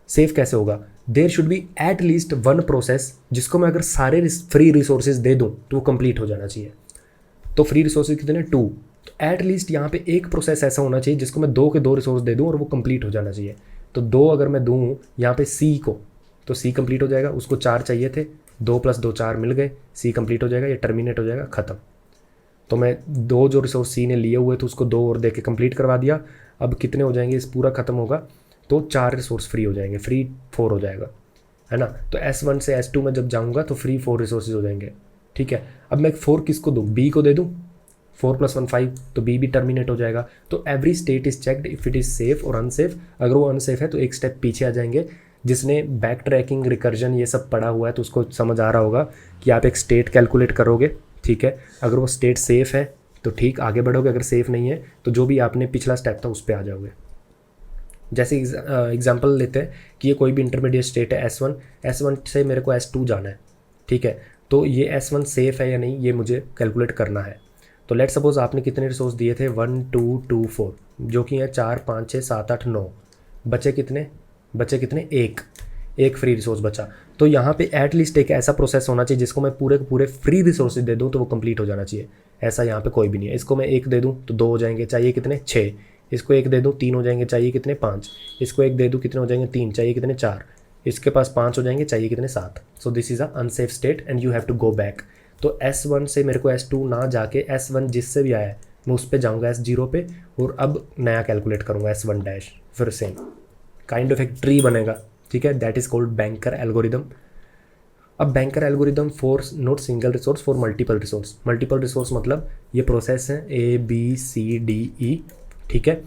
सेफ कैसे होगा, there should be at least 1 process जिसको मैं अगर सारे फ्री रिसोर्सेज दे दूँ तो वो कंप्लीट हो जाना चाहिए। तो फ्री रिसोर्सेज कितने, 2, तो एट लीस्ट यहाँ पे एक प्रोसेस ऐसा होना चाहिए जिसको मैं 2 के 2 रिसोर्स दे दूँ और वो कंप्लीट हो जाना चाहिए। तो 2 अगर मैं दूँ यहाँ पे C को, तो C कंप्लीट हो जाएगा, उसको 4 चाहिए थे, 2 + 2 4 मिल गए, C कंप्लीट हो जाएगा, ये टर्मिनेट हो जाएगा, ख़त्म। तो मैं 2 जो रिसोर्स C ने लिए हुए तो उसको 2 और दे के कंप्लीट करवा दिया। अब कितने हो जाएंगे, इस पूरा ख़त्म होगा तो 4 रिसोर्स फ्री हो जाएंगे, फ्री 4 हो जाएगा, है ना। तो S1 से S2 में जब जाऊँगा तो फ्री 4 रिसोर्सेज हो जाएंगे, ठीक है। अब मैं 4 किसको दूँ, B को दे दूँ, 4 + 1 5, तो B भी टर्मिनेट हो जाएगा। तो every state is checked if it is safe और अनसेफ। अगर वो अनसेफ है तो एक स्टेप पीछे आ जाएंगे। जिसने बैक ट्रैकिंग, रिकर्जन ये सब पढ़ा हुआ है तो उसको समझ आ रहा होगा कि आप एक स्टेट कैलकुलेट करोगे, ठीक है। अगर वो स्टेट सेफ़ है तो ठीक आगे बढ़ोगे, अगर सेफ़ नहीं है तो जो भी आपने पिछला स्टेप था उस पर आ जाओगे। जैसे एग्जांपल लेते हैं कि ये कोई भी इंटरमीडिएट स्टेट है S1 से मेरे को S2 जाना है, ठीक है। तो ये S1 सेफ़ है या नहीं ये मुझे कैलकुलेट करना है। तो लेट सपोज आपने कितने रिसोर्स दिए थे, 1 2 2 4, जो कि हैं 4 5 6 7 8 9, बचे कितने, एक फ्री रिसोर्स बचा। तो यहाँ पे एट लीस्ट एक ऐसा प्रोसेस होना चाहिए जिसको मैं पूरे के पूरे फ्री रिसोर्सेज दे दूँ तो वो कंप्लीट हो जाना चाहिए। ऐसा यहाँ पे कोई भी नहीं है। इसको मैं 1 दे दूँ तो 2 हो जाएंगे, चाहिए कितने, 6। इसको 1 दे दूँ 3 हो जाएंगे, चाहिए कितने, 5। इसको 1 दे दूँ कितने हो जाएंगे, 3, चाहिए कितने, 4। इसके पास 5 हो जाएंगे, चाहिए कितने, 7। So this is a unsafe state and you have to go back. तो S1 से मेरे को S2 ना जाके S1 जिससे भी आया है मैं उस पर जाऊँगा S0 पे, और अब नया कैलकुलेट करूँगा S1 डैश, फिर सेम काइंड ऑफ एक ट्री बनेगा, ठीक है। That is called banker algorithm. अब banker algorithm for not single resource, for multiple resource. Multiple resource मतलब ये प्रोसेस है A B C D E, ठीक है।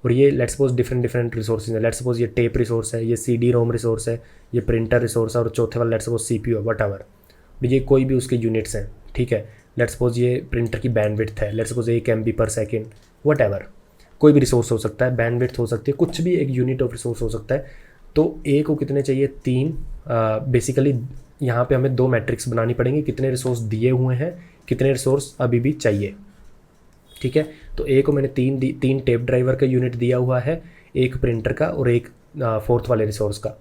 और ये लेट सपोज डिफरेंट रिसोर्सेज है। लेट सपोज ये टेप रिसोर्स है, ये CD रोम रिसोर्स है, ये प्रिंटर रिसोर्स है, और चौथे वाला लेट सपोज CPU है, वट एवर, ये कोई भी उसके यूनिट्स हैं, ठीक है। लेट सपोज ये प्रिंटर की बैंडविड्थ है, let suppose 1 MB/s, what ever, कोई भी रिसोर्स हो सकता है, बैंडविड्थ हो सकती है, कुछ भी एक यूनिट ऑफ रिसोर्स हो सकता है। तो A को कितने चाहिए, 3। बेसिकली यहाँ पे हमें 2 मैट्रिक्स बनानी पड़ेंगी, कितने रिसोर्स दिए हुए हैं, कितने रिसोर्स अभी भी चाहिए, ठीक है। तो A को मैंने 3 टेप ड्राइवर का यूनिट दिया हुआ है, एक प्रिंटर का और एक 4th वाले रिसोर्स का।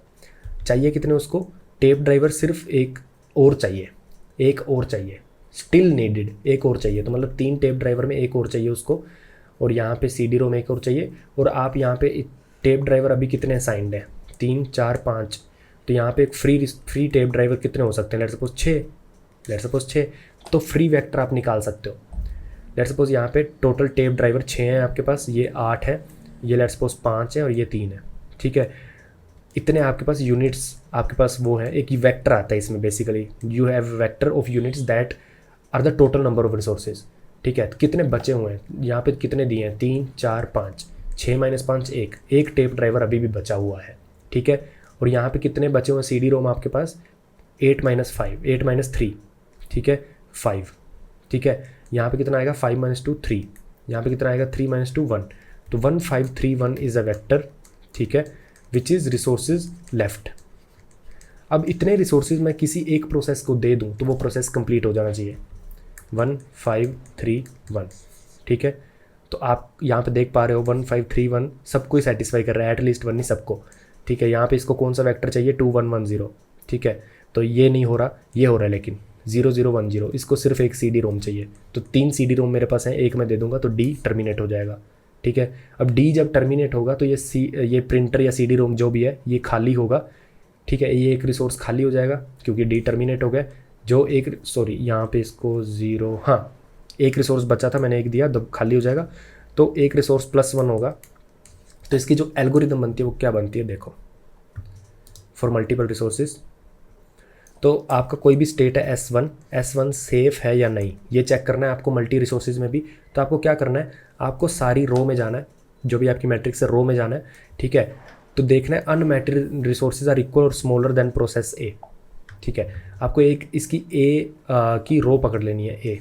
चाहिए कितने उसको, टेप ड्राइवर सिर्फ एक और चाहिए, स्टिल नीडेड, एक और चाहिए। तो मतलब 3 टेप ड्राइवर में एक और चाहिए उसको, और यहाँ पे CD रोम एक और चाहिए। और आप यहाँ पे टेप ड्राइवर अभी कितने असाइंड हैं, 3 4 5, तो यहाँ पे एक फ्री टेप ड्राइवर कितने हो सकते हैं, लेट सपोज 6। तो फ्री वेक्टर आप निकाल सकते हो। लेट सपोज यहाँ पे टोटल टेप ड्राइवर 6 हैं आपके पास, ये 8 है, ये लेट सपोज 5 है और ये 3 है, ठीक है। इतने आपके पास यूनिट्स, आपके पास वो है, एक वेक्टर आता है इसमें basically, you have vector of units that are the total number of resources. ठीक है, तो कितने बचे हुए हैं यहाँ पे, कितने दिए हैं, 3 4 5, 6 - 5 1, एक टेप ड्राइवर अभी भी बचा हुआ है। ठीक है, और यहाँ पे कितने बचे हुए हैं CD रोम आपके पास, 8 - 5, 8 - 3, ठीक है 5। ठीक है, यहाँ पे कितना आएगा, 5 - 2 3, यहाँ पे कितना आएगा, 3 - 2 1। तो 1531 इज़ अ वेक्टर, ठीक है, विच इज़ रिसोर्सेज लेफ्ट। अब इतने रिसोर्सेज मैं किसी एक प्रोसेस को दे दूँ तो वो प्रोसेस कंप्लीट हो जाना चाहिए, 1531। ठीक है, तो आप यहाँ पे देख पा रहे हो 1531 सबको ही सेटिस्फाई कर रहा है, एटलीस्ट वन नहीं सबको। ठीक है, यहाँ पे इसको कौन सा वेक्टर चाहिए, 2110। ठीक है, तो ये नहीं हो रहा, ये हो रहा है लेकिन 0010, इसको सिर्फ एक CD रोम चाहिए। तो 3 CD रोम मेरे पास है, एक मैं दे दूंगा तो D टर्मिनेट हो जाएगा। ठीक है, अब D जब टर्मिनेट होगा तो ये प्रिंटर या CD रोम जो भी है ये खाली होगा। ठीक है, ये एक रिसोर्स खाली हो जाएगा क्योंकि D टर्मिनेट हो गया। जो एक, सॉरी यहाँ पे इसको 0, हाँ एक रिसोर्स बचा था, मैंने एक दिया, तो खाली हो जाएगा। तो एक रिसोर्स +1 होगा। तो इसकी जो एल्गोरिदम बनती है वो क्या बनती है, देखो, फॉर मल्टीपल रिसोर्सेज। तो आपका कोई भी स्टेट है S1 सेफ है या नहीं, ये चेक करना है आपको मल्टी रिसोर्सेज में भी। तो आपको क्या करना है, आपको सारी रो में जाना है, जो भी आपकी मैट्रिक्स है रो में जाना है। ठीक है, तो देखना है अनमैटेड रिसोर्सेज आर इक्वल और स्मॉलर देन प्रोसेस A। ठीक है, आपको एक इसकी A की रो पकड़ लेनी है, A।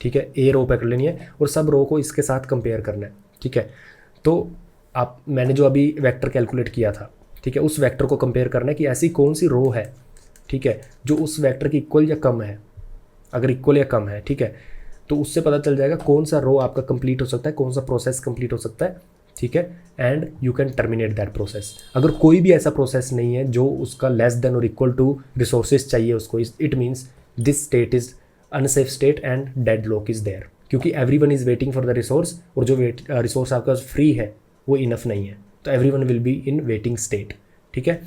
ठीक है, A रो पकड़ लेनी है और सब रो को इसके साथ कंपेयर करना है। ठीक है, तो मैंने जो अभी वेक्टर कैलकुलेट किया था, ठीक है, उस वेक्टर को कंपेयर करना है कि ऐसी कौन सी रो है, ठीक है, जो उस वेक्टर की इक्वल या कम है। अगर इक्वल या कम है, ठीक है, तो उससे पता चल जाएगा कौन सा रो आपका कंप्लीट हो सकता है, कौन सा प्रोसेस कंप्लीट हो सकता है। ठीक है, and you can terminate that process. अगर कोई भी ऐसा प्रोसेस नहीं है जो उसका लेस देन और इक्वल टू रिसोर्सेज चाहिए उसको, it means this state is unsafe state and dead lock is there, क्योंकि everyone is waiting for the resource, और जो रिसोर्स आपके पास फ्री है वो इनफ नहीं है, तो everyone will be in waiting state. ठीक है,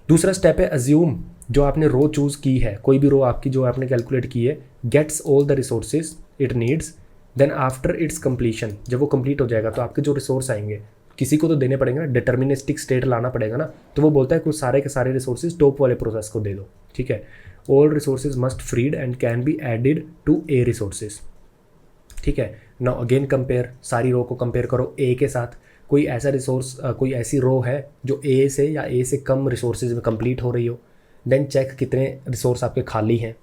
दूसरा स्टेप है अज्यूम, जो आपने रो चूज़ की है, कोई भी रो आपकी जो आपने कैलकुलेट की है, gets all the resources it needs, then after its completion, जब वो कंप्लीट हो जाएगा तो आपके जो रिसोर्स आएंगे किसी को तो देने पड़ेंगे ना, डिटर्मिनिस्टिक स्टेट लाना पड़ेगा ना, तो वो बोलता है कि सारे के सारे रिसोर्सेज टॉप वाले प्रोसेस को दे दो। ठीक है, all resources must freed and can be added to A resources. ठीक है, नाउ अगेन कंपेयर, सारी रो को कंपेयर करो A के साथ। कोई ऐसा रिसोर्स, कोई ऐसी रो है जो A से या A से कम रिसोर्सेज में कंप्लीट हो रही हो, देन चेक कितने रिसोर्स आपके खाली हैं।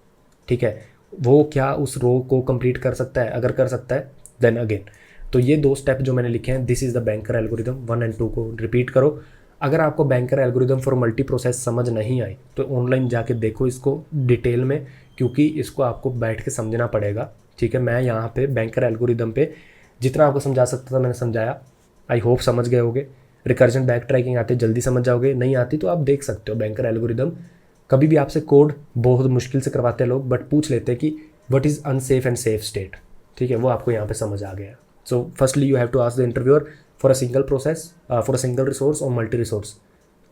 ठीक है, वो क्या उस रो को कंप्लीट कर सकता है, अगर कर सकता है देन अगेन। तो ये 2 स्टेप जो मैंने लिखे हैं, this is the banker algorithm, 1 और 2 को रिपीट करो। अगर आपको banker algorithm for multi process समझ नहीं आई तो ऑनलाइन जाके देखो इसको डिटेल में, क्योंकि इसको आपको बैठ के समझना पड़ेगा। ठीक है, मैं यहाँ पे बैंकर एल्गोरिदम पे जितना आपको समझा सकता था मैंने समझाया, आई होप समझ गए होगे। रिकर्जन बैक ट्रैकिंग आती है जल्दी समझ जाओगे, नहीं आती तो आप देख सकते हो बैंकर एल्गोरिदम। कभी भी आपसे कोड बहुत मुश्किल से करवाते हैं लोग, बट पूछ लेते हैं कि what is unsafe and safe state. ठीक है, वो आपको यहाँ पे समझ आ गया। So firstly you have to ask the interviewer for a single process, for a single resource और मल्टी रिसोर्स।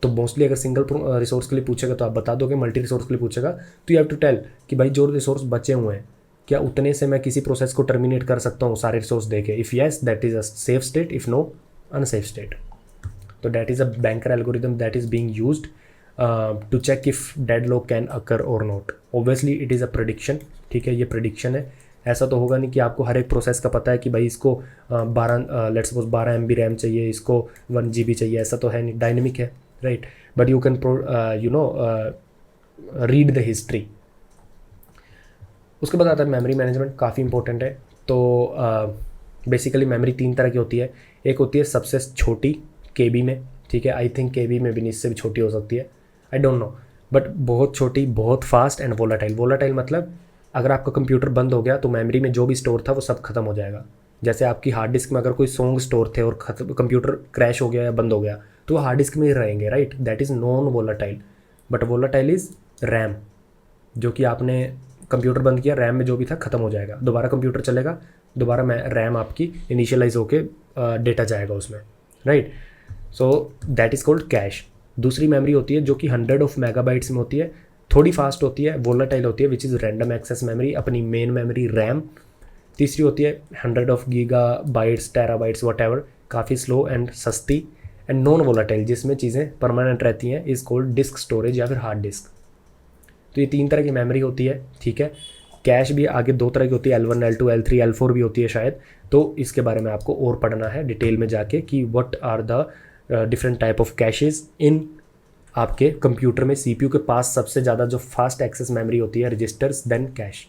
तो मोस्टली अगर सिंगल रिसोर्स के लिए पूछेगा तो आप बता दोगे, मल्टी रिसोर्स के लिए पूछेगा तो यू हैव टू टेल कि भाई जो रिसोर्स बचे हुए हैं क्या उतने से मैं किसी प्रोसेस को टर्मिनेट कर सकता हूँ सारे रिसोर्स देके। If yes that is a safe state, if no unsafe state. तो that is a banker algorithm that is being used to check if deadlock can occur और not. Obviously it is a prediction. ठीक है, ये prediction है, ऐसा तो होगा नहीं कि आपको हर एक प्रोसेस का पता है कि भाई इसको 12 सपोज 12 MB रैम चाहिए, इसको 1 GB चाहिए, ऐसा तो है नहीं, डायनेमिक है, right. But you can read the history. उसके बाद आता है मेमोरी मैनेजमेंट, काफ़ी इंपॉर्टेंट है। तो बेसिकली मेमोरी 3 तरह की होती है। एक होती है सबसे छोटी KB में, ठीक है, आई थिंक KB में भी इससे भी छोटी हो सकती है, आई डोंट नो, बट बहुत छोटी, बहुत फास्ट एंड वोलाटाइल। वोलाटाइल मतलब अगर आपका कंप्यूटर बंद हो गया तो मेमोरी में जो भी स्टोर था वो सब खत्म हो जाएगा। जैसे आपकी हार्ड डिस्क में अगर कोई सॉन्ग स्टोर थे और कंप्यूटर क्रैश हो गया या बंद हो गया तो वो हार्ड डिस्क में ही रहेंगे, right. That is non volatile. But volatile is RAM, जो कि आपने कंप्यूटर बंद किया, रैम में जो भी था खत्म हो जाएगा, दोबारा कंप्यूटर चलेगा, दोबारा रैम आपकी इनिशियलाइज होके डेटा जाएगा उसमें, right. So that is called cash. दूसरी मेमोरी होती है जो कि 100 मेगाबाइट्स में होती है, थोड़ी फास्ट होती है, वोलाटाइल होती है, which is random access memory, अपनी मेन मेमोरी रैम। तीसरी होती है 100 गीगाबाइट्स, टेराबाइट्स, वट एवर, काफ़ी स्लो एंड सस्ती एंड नॉन वोलाटाइल जिसमें चीज़ें परमानेंट रहती हैं इज़ कॉल्ड डिस्क स्टोरेज या फिर हार्ड डिस्क। तो ये 3 तरह की मेमोरी होती है, ठीक है। कैश भी आगे 2 तरह की होती है, L1 L2 L3 L4 भी होती है शायद। तो इसके बारे में आपको और पढ़ना है डिटेल में जाके कि what are the different type of caches in आपके कंप्यूटर में। CPU के पास सबसे ज़्यादा जो फास्ट एक्सेस मेमोरी होती है रजिस्टर्स देन कैश।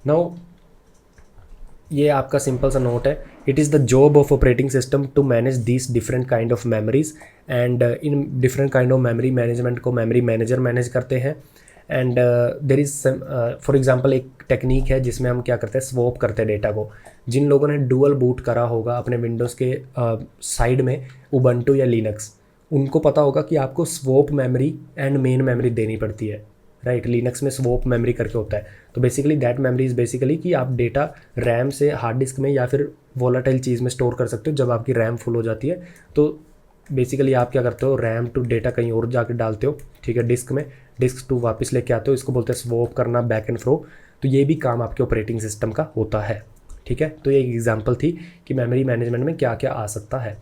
नाउ ये आपका सिंपल सा नोट है, it is the job of operating system to manage this different kind of memories and in different kind of memory management को मेमोरी मैनेजर मैनेज करते हैं। And there is for example एक technique है जिसमें हम क्या करते हैं, स्वैप करते हैं डेटा को। जिन लोगों ने डुअल बूट करा होगा अपने विंडोज़ के साइड में उबंटू या लिनक्स, उनको पता होगा कि आपको swap memory and main memory देनी पड़ती है, राइट। लिनक्स में स्वैप मेमोरी करके होता है। तो basically that memory is basically कि आप डेटा रैम से हार्ड डिस्क में या फिर वोलाटाइल चीज़ में स्टोर कर सकते हो। जब आपकी रैम फुल हो जाती है तो बेसिकली आप क्या करते हो, रैम टू डेटा कहीं और जाकर डालते हो, ठीक है, डिस्क में, डिस्क टू वापस लेके आते हो। इसको बोलते हैं स्वैप करना, बैक एंड फ्रो। तो ये भी काम आपके ऑपरेटिंग सिस्टम का होता है, ठीक है। तो ये एक एग्जांपल थी कि मेमोरी मैनेजमेंट में क्या क्या आ सकता है।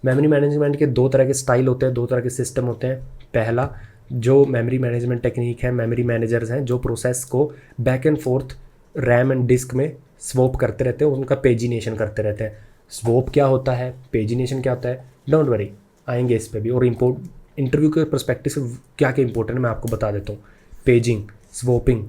मेमोरी मैनेजमेंट के 2 तरह के स्टाइल होते हैं, 2 तरह के सिस्टम होते हैं। पहला जो मेमोरी मैनेजमेंट टेक्निक है, मेमोरी मैनेजर्स हैं जो प्रोसेस को back and forth RAM and disk में स्वैप करते रहते हैं, उनका पेजिनेशन करते रहते हैं। स्वैप क्या होता है, पेजिनेशन क्या होता है, डोंट वरी, आएंगे इस पे भी। और इंटरव्यू के पर्सपेक्टिव से क्या क्या इंपॉर्टेंट है मैं आपको बता देता हूँ। Paging, swapping,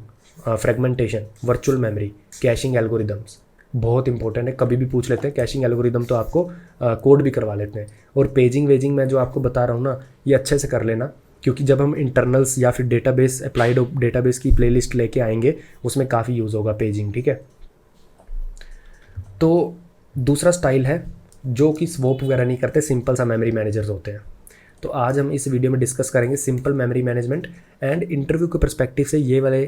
fragmentation, virtual memory, caching algorithms बहुत इंपॉर्टेंट है, कभी भी पूछ लेते हैं। कैशिंग एल्गोरिदम तो आपको कोड भी करवा लेते हैं। और पेजिंग वेजिंग मैं जो आपको बता रहा हूँ ना, ये अच्छे से कर लेना, क्योंकि जब हम इंटरनल्स या फिर डेटाबेस अप्लाइड डेटाबेस की प्लेलिस्ट लेके आएंगे उसमें काफ़ी यूज़ होगा पेजिंग, ठीक है। तो दूसरा स्टाइल है जो कि स्वैप वगैरह नहीं करते, सिंपल सा मेमोरी मैनेजर्स होते हैं। तो आज हम इस वीडियो में डिस्कस करेंगे simple memory management and interview के पर्सपेक्टिव से ये वाले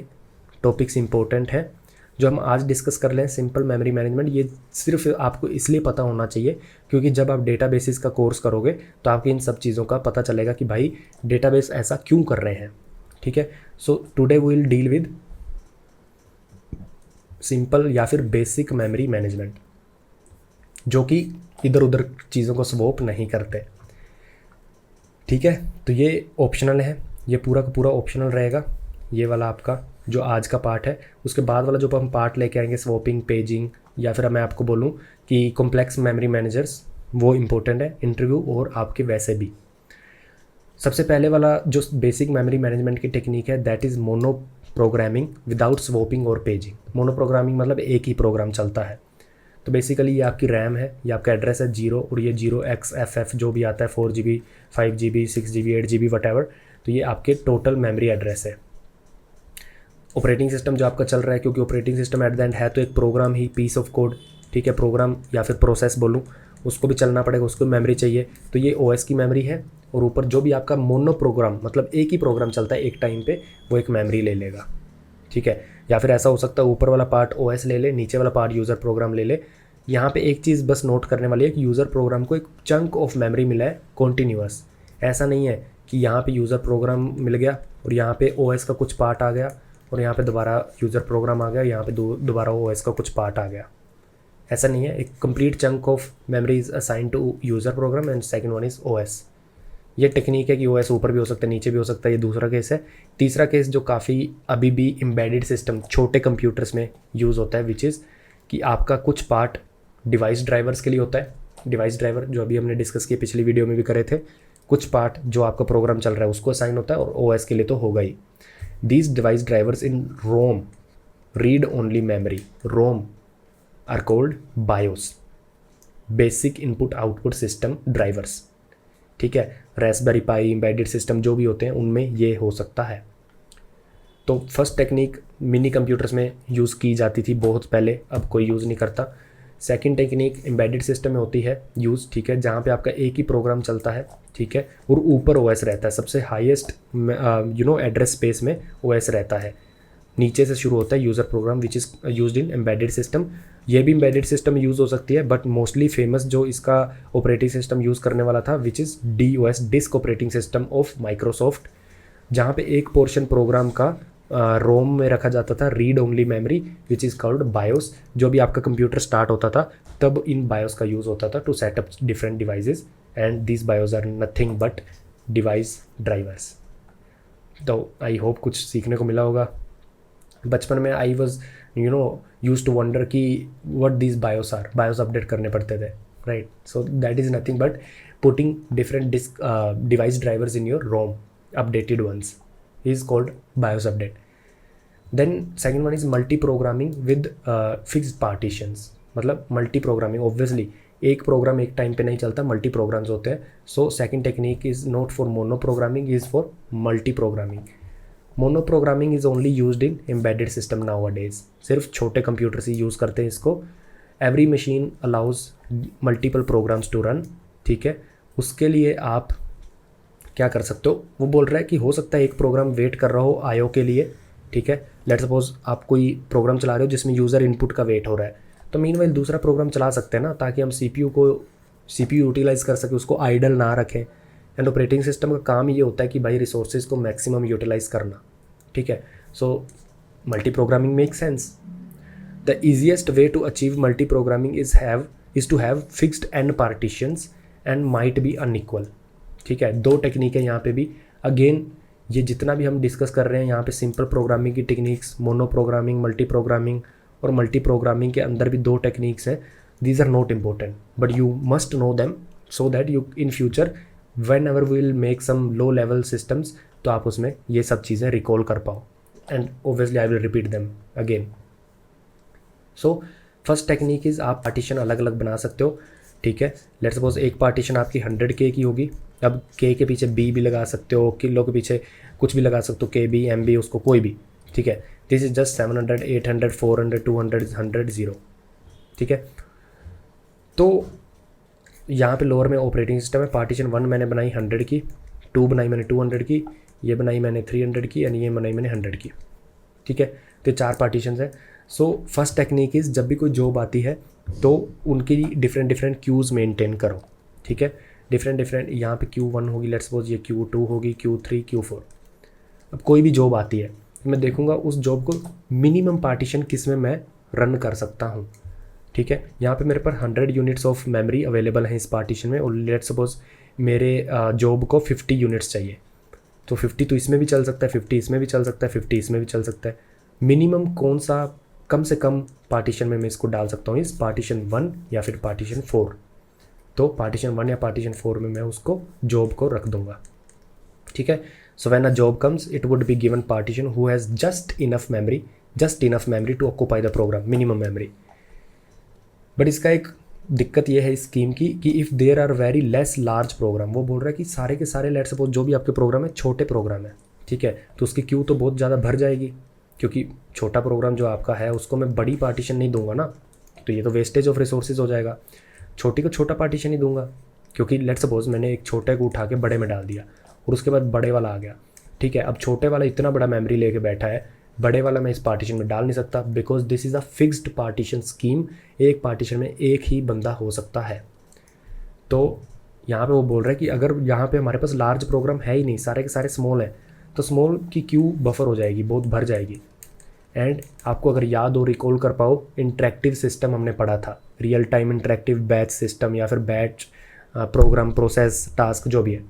टॉपिक्स इंपॉर्टेंट हैं जो हम आज डिस्कस कर लें। सिंपल मेमोरी मैनेजमेंट ये सिर्फ आपको इसलिए पता होना चाहिए क्योंकि जब आप डेटाबेसेस का कोर्स करोगे तो आपको इन सब चीज़ों का पता चलेगा कि भाई डेटाबेस ऐसा क्यों कर रहे हैं, ठीक है। So today we will deal with simple या फिर बेसिक मेमोरी मैनेजमेंट जो कि इधर उधर चीज़ों को स्वैप नहीं करते, ठीक है। तो ये ऑप्शनल है, ये पूरा का पूरा ऑप्शनल रहेगा, ये वाला आपका जो आज का पार्ट है। उसके बाद वाला जो हम पार्ट लेके आएंगे स्वैपिंग, पेजिंग या फिर मैं आपको बोलूँ कि कॉम्प्लेक्स मेमोरी मैनेजर्स, वो इम्पोर्टेंट है इंटरव्यू और आपके वैसे भी। सबसे पहले वाला जो बेसिक मेमोरी मैनेजमेंट की टेक्निक है that is mono programming without swapping और पेजिंग। मोनो प्रोग्रामिंग मतलब एक ही प्रोग्राम चलता है। तो बेसिकली ये आपकी रैम है, ये आपका एड्रेस है 0 और ये 0xFF जो भी आता है 4GB 5GB 6GB 8GB whatever. तो ये आपके टोटल मेमोरी एड्रेस है। ऑपरेटिंग सिस्टम जो आपका चल रहा है, क्योंकि operating system at the end है तो एक प्रोग्राम ही, पीस ऑफ कोड, ठीक है, प्रोग्राम या फिर प्रोसेस बोलूँ, उसको भी चलना पड़ेगा, उसको मेमोरी चाहिए। तो ये OS की मेमोरी है और ऊपर जो भी आपका मोनो प्रोग्राम मतलब एक ही प्रोग्राम चलता है एक टाइम पे, वो एक मेमोरी ले लेगा, ठीक है। या फिर ऐसा हो सकता है ऊपर वाला पार्ट OS ले ले, नीचे वाला पार्ट यूज़र प्रोग्राम ले ले। यहाँ पे एक चीज़ बस नोट करने वाली है कि यूज़र प्रोग्राम को एक चंक ऑफ मेमोरी मिला है कॉन्टीन्यूअस। ऐसा नहीं है कि यहाँ पे यूज़र प्रोग्राम मिल गया और यहाँ पे OS का कुछ पार्ट आ गया और यहाँ पे दोबारा यूज़र प्रोग्राम आ गया, यहाँ पे दोबारा OS का कुछ पार्ट आ गया। ऐसा नहीं है, एक complete chunk of memory is assign to user program and second one is OS। ये टेक्निक है कि OS ऊपर भी हो सकता है, नीचे भी हो सकता है, ये दूसरा केस है। तीसरा केस जो काफ़ी अभी भी एम्बेडेड सिस्टम छोटे कंप्यूटर्स में यूज़ होता है, विच इज़ कि आपका कुछ पार्ट डिवाइस ड्राइवर्स के लिए होता है। डिवाइस ड्राइवर जो अभी हमने डिस्कस किए पिछली वीडियो में भी करे थे। कुछ पार्ट जो आपका प्रोग्राम चल रहा है उसको असाइन होता है और OS के लिए तो होगा ही। These device drivers in ROM, read only memory, ROM, are called BIOS, Basic Input Output System Drivers, ठीक है। रास्पबेरी पाई, एम्बेडेड सिस्टम जो भी होते हैं उनमें ये हो सकता है। तो फर्स्ट टेक्निक मिनी कंप्यूटर्स में यूज़ की जाती थी बहुत पहले, अब कोई यूज़ नहीं करता। सेकंड टेक्निक एम्बेडेड सिस्टम में होती है यूज़, ठीक है, जहाँ पे आपका एक ही प्रोग्राम चलता है, ठीक है, और ऊपर OS रहता है। सबसे हाईएस्ट एड्रेस स्पेस में OS रहता है। नीचे से शुरू होता है user program which is used in embedded system. ये भी एम्बेडेड सिस्टम में यूज़ हो सकती है, बट मोस्टली फेमस जो इसका ऑपरेटिंग सिस्टम यूज़ करने वाला था which is DOS, disk operating system of Microsoft, जहाँ पे एक पोर्शन प्रोग्राम का रोम में रखा जाता था, read only memory which is called BIOS. जो भी आपका कंप्यूटर स्टार्ट होता था तब इन बायोस का यूज़ होता था to setup different devices and this BIOS are nothing but device drivers. तो आई होप कुछ सीखने को मिला होगा। बचपन में I was use to wonder कि what this BIOS are, BIOS update करने पड़ते थे, right. So that is nothing but putting different device drivers in your ROM, updated ones is called BIOS update. Then second one is multi programming with fixed partitions. मतलब multi programming, obviously एक program एक time पे नहीं चलता, multi programs होते हैं। So second technique is not for mono programming, is for multi programming. Mono programming is only used in embedded system nowadays. सिर्फ छोटे कंप्यूटर से यूज़ करते हैं इसको। Every machine allows multiple programs to run, ठीक है। उसके लिए आप क्या कर सकते हो, वो बोल रहा है कि हो सकता है एक प्रोग्राम वेट कर रहा हो आईओ के लिए, ठीक है। लेट्स सपोज आप कोई प्रोग्राम चला रहे हो जिसमें यूज़र इनपुट का वेट हो रहा है, तो मीनवाइल दूसरा प्रोग्राम चला सकते हैं ना, ताकि हम सीपीयू यूटिलाइज़ कर सकें, उसको आइडल ना रखें। एंड ऑपरेटिंग सिस्टम का काम ये होता है कि भाई रिसोर्सेज को मैक्सिमम यूटिलाइज़ करना, ठीक है। So multi programming make sense. The easiest way to achieve multi programming is to have fixed and partitions and might be unequal, ठीक है। दो टेक्निक है यहाँ पे भी। अगेन ये जितना भी हम डिस्कस कर रहे हैं यहाँ पे सिंपल प्रोग्रामिंग की techniques, mono programming, multi programming, और मल्टी प्रोग्रामिंग के अंदर भी दो टेक्निक्स हैं। These are not important but you must know them so that you in future whenever will make some low level systems, तो आप उसमें ये सब चीज़ें रिकॉल कर पाओ। And obviously I will repeat them again. So first technique is आप partition अलग अलग बना सकते हो, ठीक है। लेट्स सपोज एक पार्टीशन आपकी 100K की होगी। अब K के पीछे B भी लगा सकते हो, किलो के पीछे कुछ भी लगा सकते हो, KB MB, उसको कोई भी, ठीक है। दिस इज जस्ट 700 800 400 200 100 0, ठीक है। तो यहाँ पे लोअर में ऑपरेटिंग सिस्टम है। पार्टीशन 1 मैंने बनाई 100 की, 2 बनाई मैंने 200 की, ये बनाई मैंने 300 की, एंड ये बनाई मैंने 100 की, ठीक है। तो 4 पार्टीशन है। सो फर्स्ट टेक्निक इज़ जब भी कोई जॉब आती है तो उनकी डिफरेंट क्यूज़ मेंटेन करो, ठीक है। डिफरेंट यहाँ पे Q1 होगी, लेट्स सपोज ये Q2 होगी, Q3 Q4। अब कोई भी जॉब आती है तो मैं देखूंगा उस जॉब को मिनिमम पार्टीशन किस में मैं रन कर सकता हूँ, ठीक है। यहाँ पे मेरे पर 100 यूनिट्स ऑफ मेमोरी अवेलेबल हैं इस पार्टीशन में, और लेट्स सपोज मेरे जॉब को 50 यूनिट्स चाहिए, तो 50 तो इसमें भी चल सकता है, 50 इसमें भी चल सकता है, 50 इसमें भी चल सकता है। मिनिमम कौन सा कम से कम पार्टीशन में मैं इसको डाल सकता हूँ, इस पार्टीशन 1 या फिर पार्टीशन 4। तो पार्टीशन 1 या पार्टीशन 4 में मैं उसको जॉब को रख दूंगा, ठीक है। So when a job comes it would be given partition who has just enough memory to occupy the program, minimum memory. But इसका एक दिक्कत ये है इस स्कीम की कि if there are very less large program, वो बोल रहा है कि सारे के सारे लेट्स सपोज जो भी आपके प्रोग्राम है छोटे प्रोग्राम है, ठीक है, तो उसकी क्यू तो बहुत ज़्यादा भर जाएगी, क्योंकि छोटा प्रोग्राम जो आपका है उसको मैं बड़ी पार्टीशन नहीं दूंगा ना, तो ये तो वेस्टेज ऑफ रिसोर्सेज हो जाएगा। छोटी को छोटा पार्टीशन ही दूंगा, क्योंकि लेट्स सपोज मैंने एक छोटे को उठा के बड़े में डाल दिया और उसके बाद बड़े वाला आ गया, ठीक है। अब छोटे वाला इतना बड़ा मेमोरी लेके बैठा है, बड़े वाला मैं इस पार्टीशन में डाल नहीं सकता, because this is a fixed partition scheme. एक पार्टीशन में एक ही बंदा हो सकता है। तो यहाँ पे वो बोल रहा है कि अगर यहाँ पे हमारे पास लार्ज प्रोग्राम है ही नहीं, सारे के सारे स्मॉल है, तो स्मॉल की क्यू बफर हो जाएगी, बहुत भर जाएगी। एंड आपको अगर याद हो, रिकॉल कर पाओ, इंटरेक्टिव सिस्टम हमने पढ़ा था, real time interactive batch system या फिर बैच प्रोग्राम प्रोसेस टास्क जो भी है।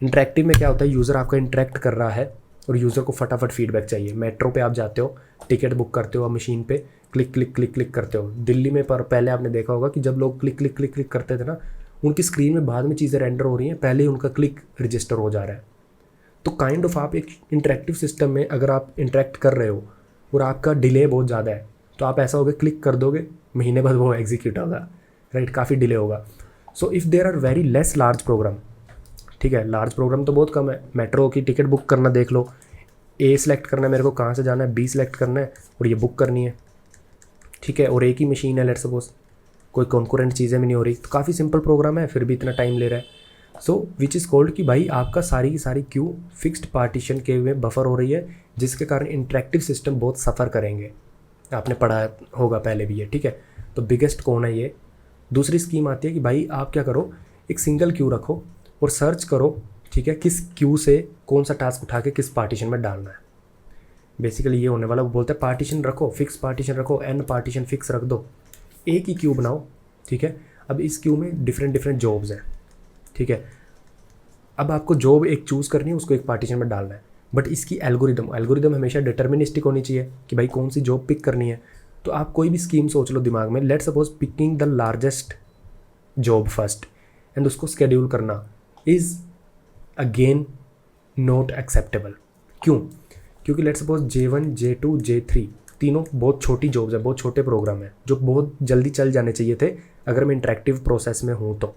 इंटरेक्टिव में क्या होता है, यूज़र आपका इंटरेक्ट कर रहा है और यूज़र को फटाफट फीडबैक चाहिए। मेट्रो पे आप जाते हो, टिकट बुक करते हो, आप मशीन पे क्लिक क्लिक क्लिक क्लिक करते हो। दिल्ली में पर पहले आपने देखा होगा कि जब लोग क्लिक क्लिक क्लिक क्लिक करते थे ना, उनकी स्क्रीन में बाद में चीज़ें रेंडर हो रही हैं, पहले ही उनका क्लिक रजिस्टर हो जा रहा है। तो काइंड ऑफ आप एक इंटरेक्टिव सिस्टम में अगर आप इंटरेक्ट कर रहे हो और आपका डिले बहुत ज़्यादा है, तो आप ऐसा होगा क्लिक कर दोगे, महीने बाद वो एग्जीक्यूट होगा, राइट, काफ़ी डिले होगा। So if there are very less large program, ठीक है, लार्ज प्रोग्राम तो बहुत कम है। मेट्रो की टिकट बुक करना देख लो, ए सिलेक्ट करना है मेरे को कहाँ से जाना है, बी सिलेक्ट करना है और ये बुक करनी है, ठीक है, और एक ही मशीन है, लेट्स सपोज कोई कॉन्करेंट चीज़ें भी नहीं हो रही, तो काफ़ी सिंपल प्रोग्राम है, फिर भी इतना टाइम ले रहा है। सो विच इज़ कॉल्ड कि भाई आपका सारी की सारी क्यू फिक्स्ड पार्टीशन के में बफर हो रही है, जिसके कारण इंटरेक्टिव सिस्टम बहुत सफ़र करेंगे। आपने पढ़ा होगा पहले भी ये, ठीक है। तो बिगेस्ट कौन है ये। दूसरी स्कीम आती है कि भाई आप क्या करो, एक सिंगल क्यू रखो और सर्च करो, ठीक है, किस क्यू से कौन सा टास्क उठा के किस पार्टीशन में डालना है। बेसिकली ये होने वाला, वो बोलते हैं पार्टीशन रखो, फिक्स पार्टीशन रखो, एन पार्टीशन फिक्स रख दो, एक ही क्यू बनाओ, ठीक है। अब इस क्यू में डिफरेंट जॉब्स हैं, ठीक है। अब आपको जॉब एक चूज़ करनी है, उसको एक पार्टीशन में डालना है, बट इसकी एल्गोरिदम हमेशा डिटर्मिनिस्टिक होनी चाहिए कि भाई कौन सी जॉब पिक करनी है। तो आप कोई भी स्कीम सोच लो दिमाग में, let suppose picking the largest job first and उसको स्केड्यूल करना इज़ अगेन नॉट एक्सेप्टेबल। क्यों? क्योंकि let suppose J1, J2, J3 तीनों बहुत छोटी जॉब्स है, बहुत छोटे प्रोग्राम है जो बहुत जल्दी चल जाने चाहिए थे अगर मैं इंटरेक्टिव प्रोसेस में हूँ तो,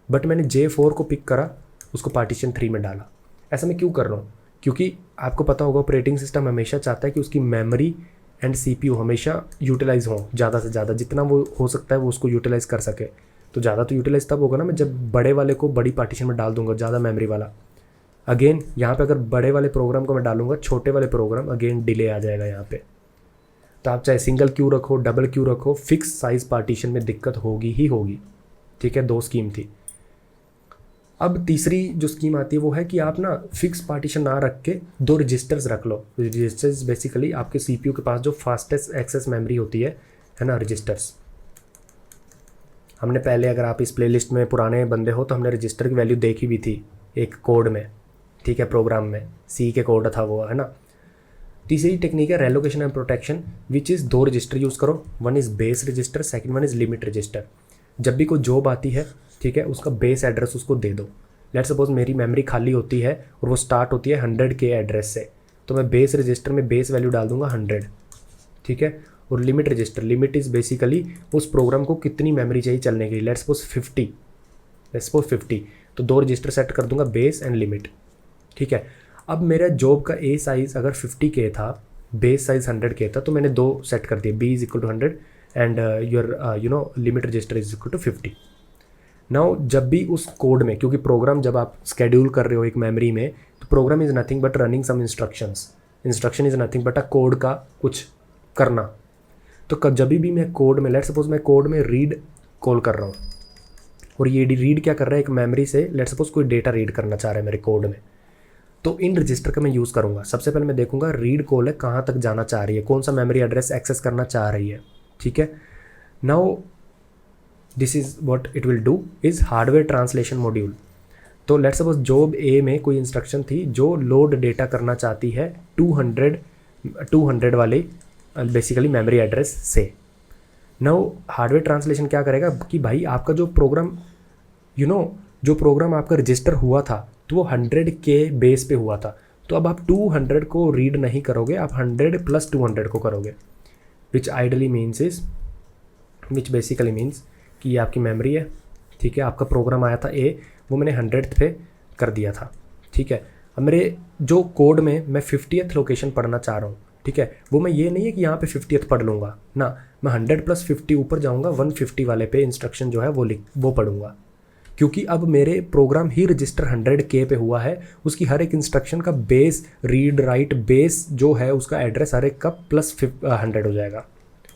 बट मैंने J4 को पिक करा, उसको पार्टीशन 3 में डाला। ऐसा मैं क्यों कर रहा हूँ? क्योंकि आपको पता होगा ऑपरेटिंग सिस्टम हमेशा चाहता है कि उसकी मेमोरी एंड CPU हमेशा यूटिलाइज हो ज़्यादा से ज़्यादा, जितना वो हो सकता है वो उसको यूटिलाइज़ कर सके। तो ज़्यादा तो यूटिलाइज तब होगा ना मैं जब बड़े वाले को बड़ी पार्टीशन में डाल दूंगा, ज़्यादा मेमोरी वाला। अगेन यहाँ पे अगर बड़े वाले प्रोग्राम को मैं डालूंगा छोटे वाले प्रोग्राम, अगेन डिले आ जाएगा यहाँ पे। तो आप चाहे सिंगल क्यू रखो, डबल क्यू रखो, फिक्स साइज़ पार्टीशन में दिक्कत होगी ही होगी। ठीक है, 2 स्कीम थी। अब तीसरी जो स्कीम आती है वो है कि आप ना फिक्स पार्टीशन ना रख के 2 रजिस्टर्स रख लो। रजिस्टर्स बेसिकली आपके CPU के पास जो फास्टेस्ट एक्सेस मेमोरी होती है ना, रजिस्टर्स। हमने पहले, अगर आप इस प्लेलिस्ट में पुराने बंदे हो तो हमने रजिस्टर की वैल्यू देखी भी थी एक कोड में, ठीक है, प्रोग्राम में C के कोड था वो, है ना। तीसरी टेक्निक है relocation and protection, which is 2 register use करो। One is base register, second one is limit register. जब भी कोई जॉब आती है, ठीक है, उसका बेस एड्रेस उसको दे दो। लेट सपोज मेरी मेमोरी खाली होती है और वो स्टार्ट होती है 100K एड्रेस से, तो मैं बेस रजिस्टर में बेस वैल्यू डाल दूंगा 100, ठीक है। और limit register, limit is basically उस प्रोग्राम को कितनी मेमोरी चाहिए चलने के लिए। लेट सपोज 50, तो 2 रजिस्टर सेट कर दूंगा, बेस एंड लिमिट, ठीक है। अब मेरा जॉब का ए साइज़ अगर 50K था, बेस साइज़ 100K था, तो मैंने 2 सेट कर दिए, B is equal to 100 and your limit register is equal to 50। Now जब भी उस कोड में, क्योंकि प्रोग्राम जब आप स्केड्यूल कर रहे हो एक मेमोरी में, तो program is nothing but running some instruction is nothing but a code का कुछ करना। तो जब भी मैं कोड में, लेट सपोज मैं कोड में रीड कॉल कर रहा हूँ और ये रीड क्या कर रहा है, एक मेमोरी से लेट सपोज कोई डेटा रीड करना चाह रहा है मेरे कोड में, तो इन रजिस्टर का मैं यूज़ करूँगा। सबसे पहले मैं देखूँगा रीड कॉल है कहाँ तक जाना चाह रही है, कौन सा मेमोरी एड्रेस एक्सेस करना चाह रही है, ठीक है। Now this is what it will do is hardware translation module. तो लेट्स सपोज जॉब ए में कोई इंस्ट्रक्शन थी जो लोड डेटा करना चाहती है 200 वाले बेसिकली मेमोरी एड्रेस से। नाउ हार्डवेयर ट्रांसलेशन क्या करेगा कि भाई आपका जो प्रोग्राम जो प्रोग्राम आपका रजिस्टर हुआ था तो वो 100K बेस पे हुआ था, तो अब आप 200 को रीड नहीं करोगे, आप 100 + 200 को करोगे, विच बेसिकली मीन्स कि ये आपकी मेमोरी है, ठीक है। आपका प्रोग्राम आया था ए, वो मैंने 100th पे कर दिया था, ठीक है। अब मेरे जो कोड में मैं 50th लोकेशन पढ़ना चाह रहा हूँ, ठीक है, वो मैं ये नहीं है कि यहाँ पे 50th पढ़ लूँगा ना, मैं 100 + 50 ऊपर जाऊँगा, 150 वाले पे इंस्ट्रक्शन जो है वो पढ़ूँगा, क्योंकि अब मेरे प्रोग्राम ही रजिस्टर 100K पे हुआ है। उसकी हर एक इंस्ट्रक्शन का बेस, रीड राइट बेस जो है उसका एड्रेस हर एक का +100 हो जाएगा,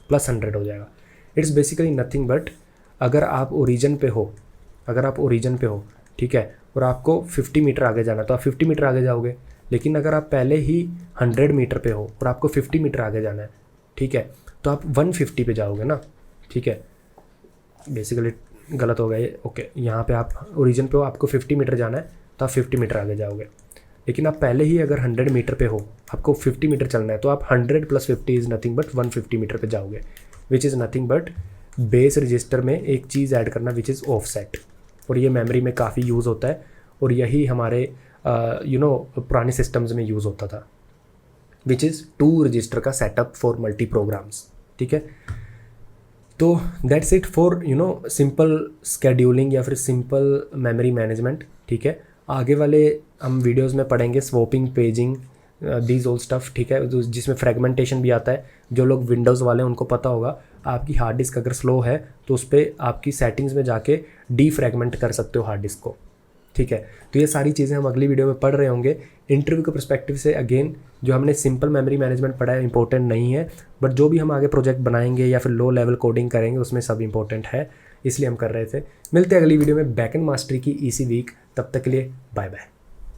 +100 हो जाएगा। इट्स बेसिकली नथिंग बट अगर आप ओरिजिन पे हो, ठीक है, और आपको 50 मीटर आगे जाना तो आप 50 मीटर आगे जाओगे। लेकिन अगर आप पहले ही 100 मीटर पे हो और आपको 50 मीटर आगे जाना है, ठीक है, तो आप 150 पे जाओगे ना, ठीक है। बेसिकली गलत हो गया ये, ओके। यहाँ पे आप ओरिजिन पे हो, आपको 50 मीटर जाना है तो आप 50 मीटर आगे जाओगे। लेकिन आप पहले ही अगर 100 मीटर पे हो, आपको 50 मीटर चलना है, तो आप 100 + 50 इज़ नथिंग बट 150 मीटर पे जाओगे, which is nothing but base register में एक चीज़ ऐड करना विच इज़ ऑफसेट। और ये मेमोरी में काफ़ी यूज़ होता है और यही हमारे पुराने सिस्टम्स में यूज़ होता था, विच इज़ 2 रजिस्टर का सेटअप फॉर मल्टी प्रोग्राम्स, ठीक है। तो that's it for simple scheduling या फिर सिंपल मेमोरी मैनेजमेंट, ठीक है। आगे वाले हम वीडियोस में पढ़ेंगे swapping, paging, these all stuff, ठीक है, जिसमें फ्रेगमेंटेशन भी आता है। जो लोग विंडोज़ वाले हैं उनको पता होगा, आपकी हार्ड डिस्क अगर स्लो है तो उस पर आपकी सेटिंग्स में जाके डीफ्रैगमेंट कर सकते हो हार्ड डिस्क को, ठीक है। तो ये सारी चीज़ें हम अगली वीडियो में पढ़ रहे होंगे। इंटरव्यू के पर्सपेक्टिव से अगेन जो हमने सिंपल मेमोरी मैनेजमेंट पढ़ा है इंपॉर्टेंट नहीं है, बट जो भी हम आगे प्रोजेक्ट बनाएंगे या फिर लो लेवल कोडिंग करेंगे उसमें सब इंपॉर्टेंट है, इसलिए हम कर रहे थे। मिलते हैं अगली वीडियो में बैकएंड मास्टरी की इसी वीक, तब तक के लिए बाय बाय।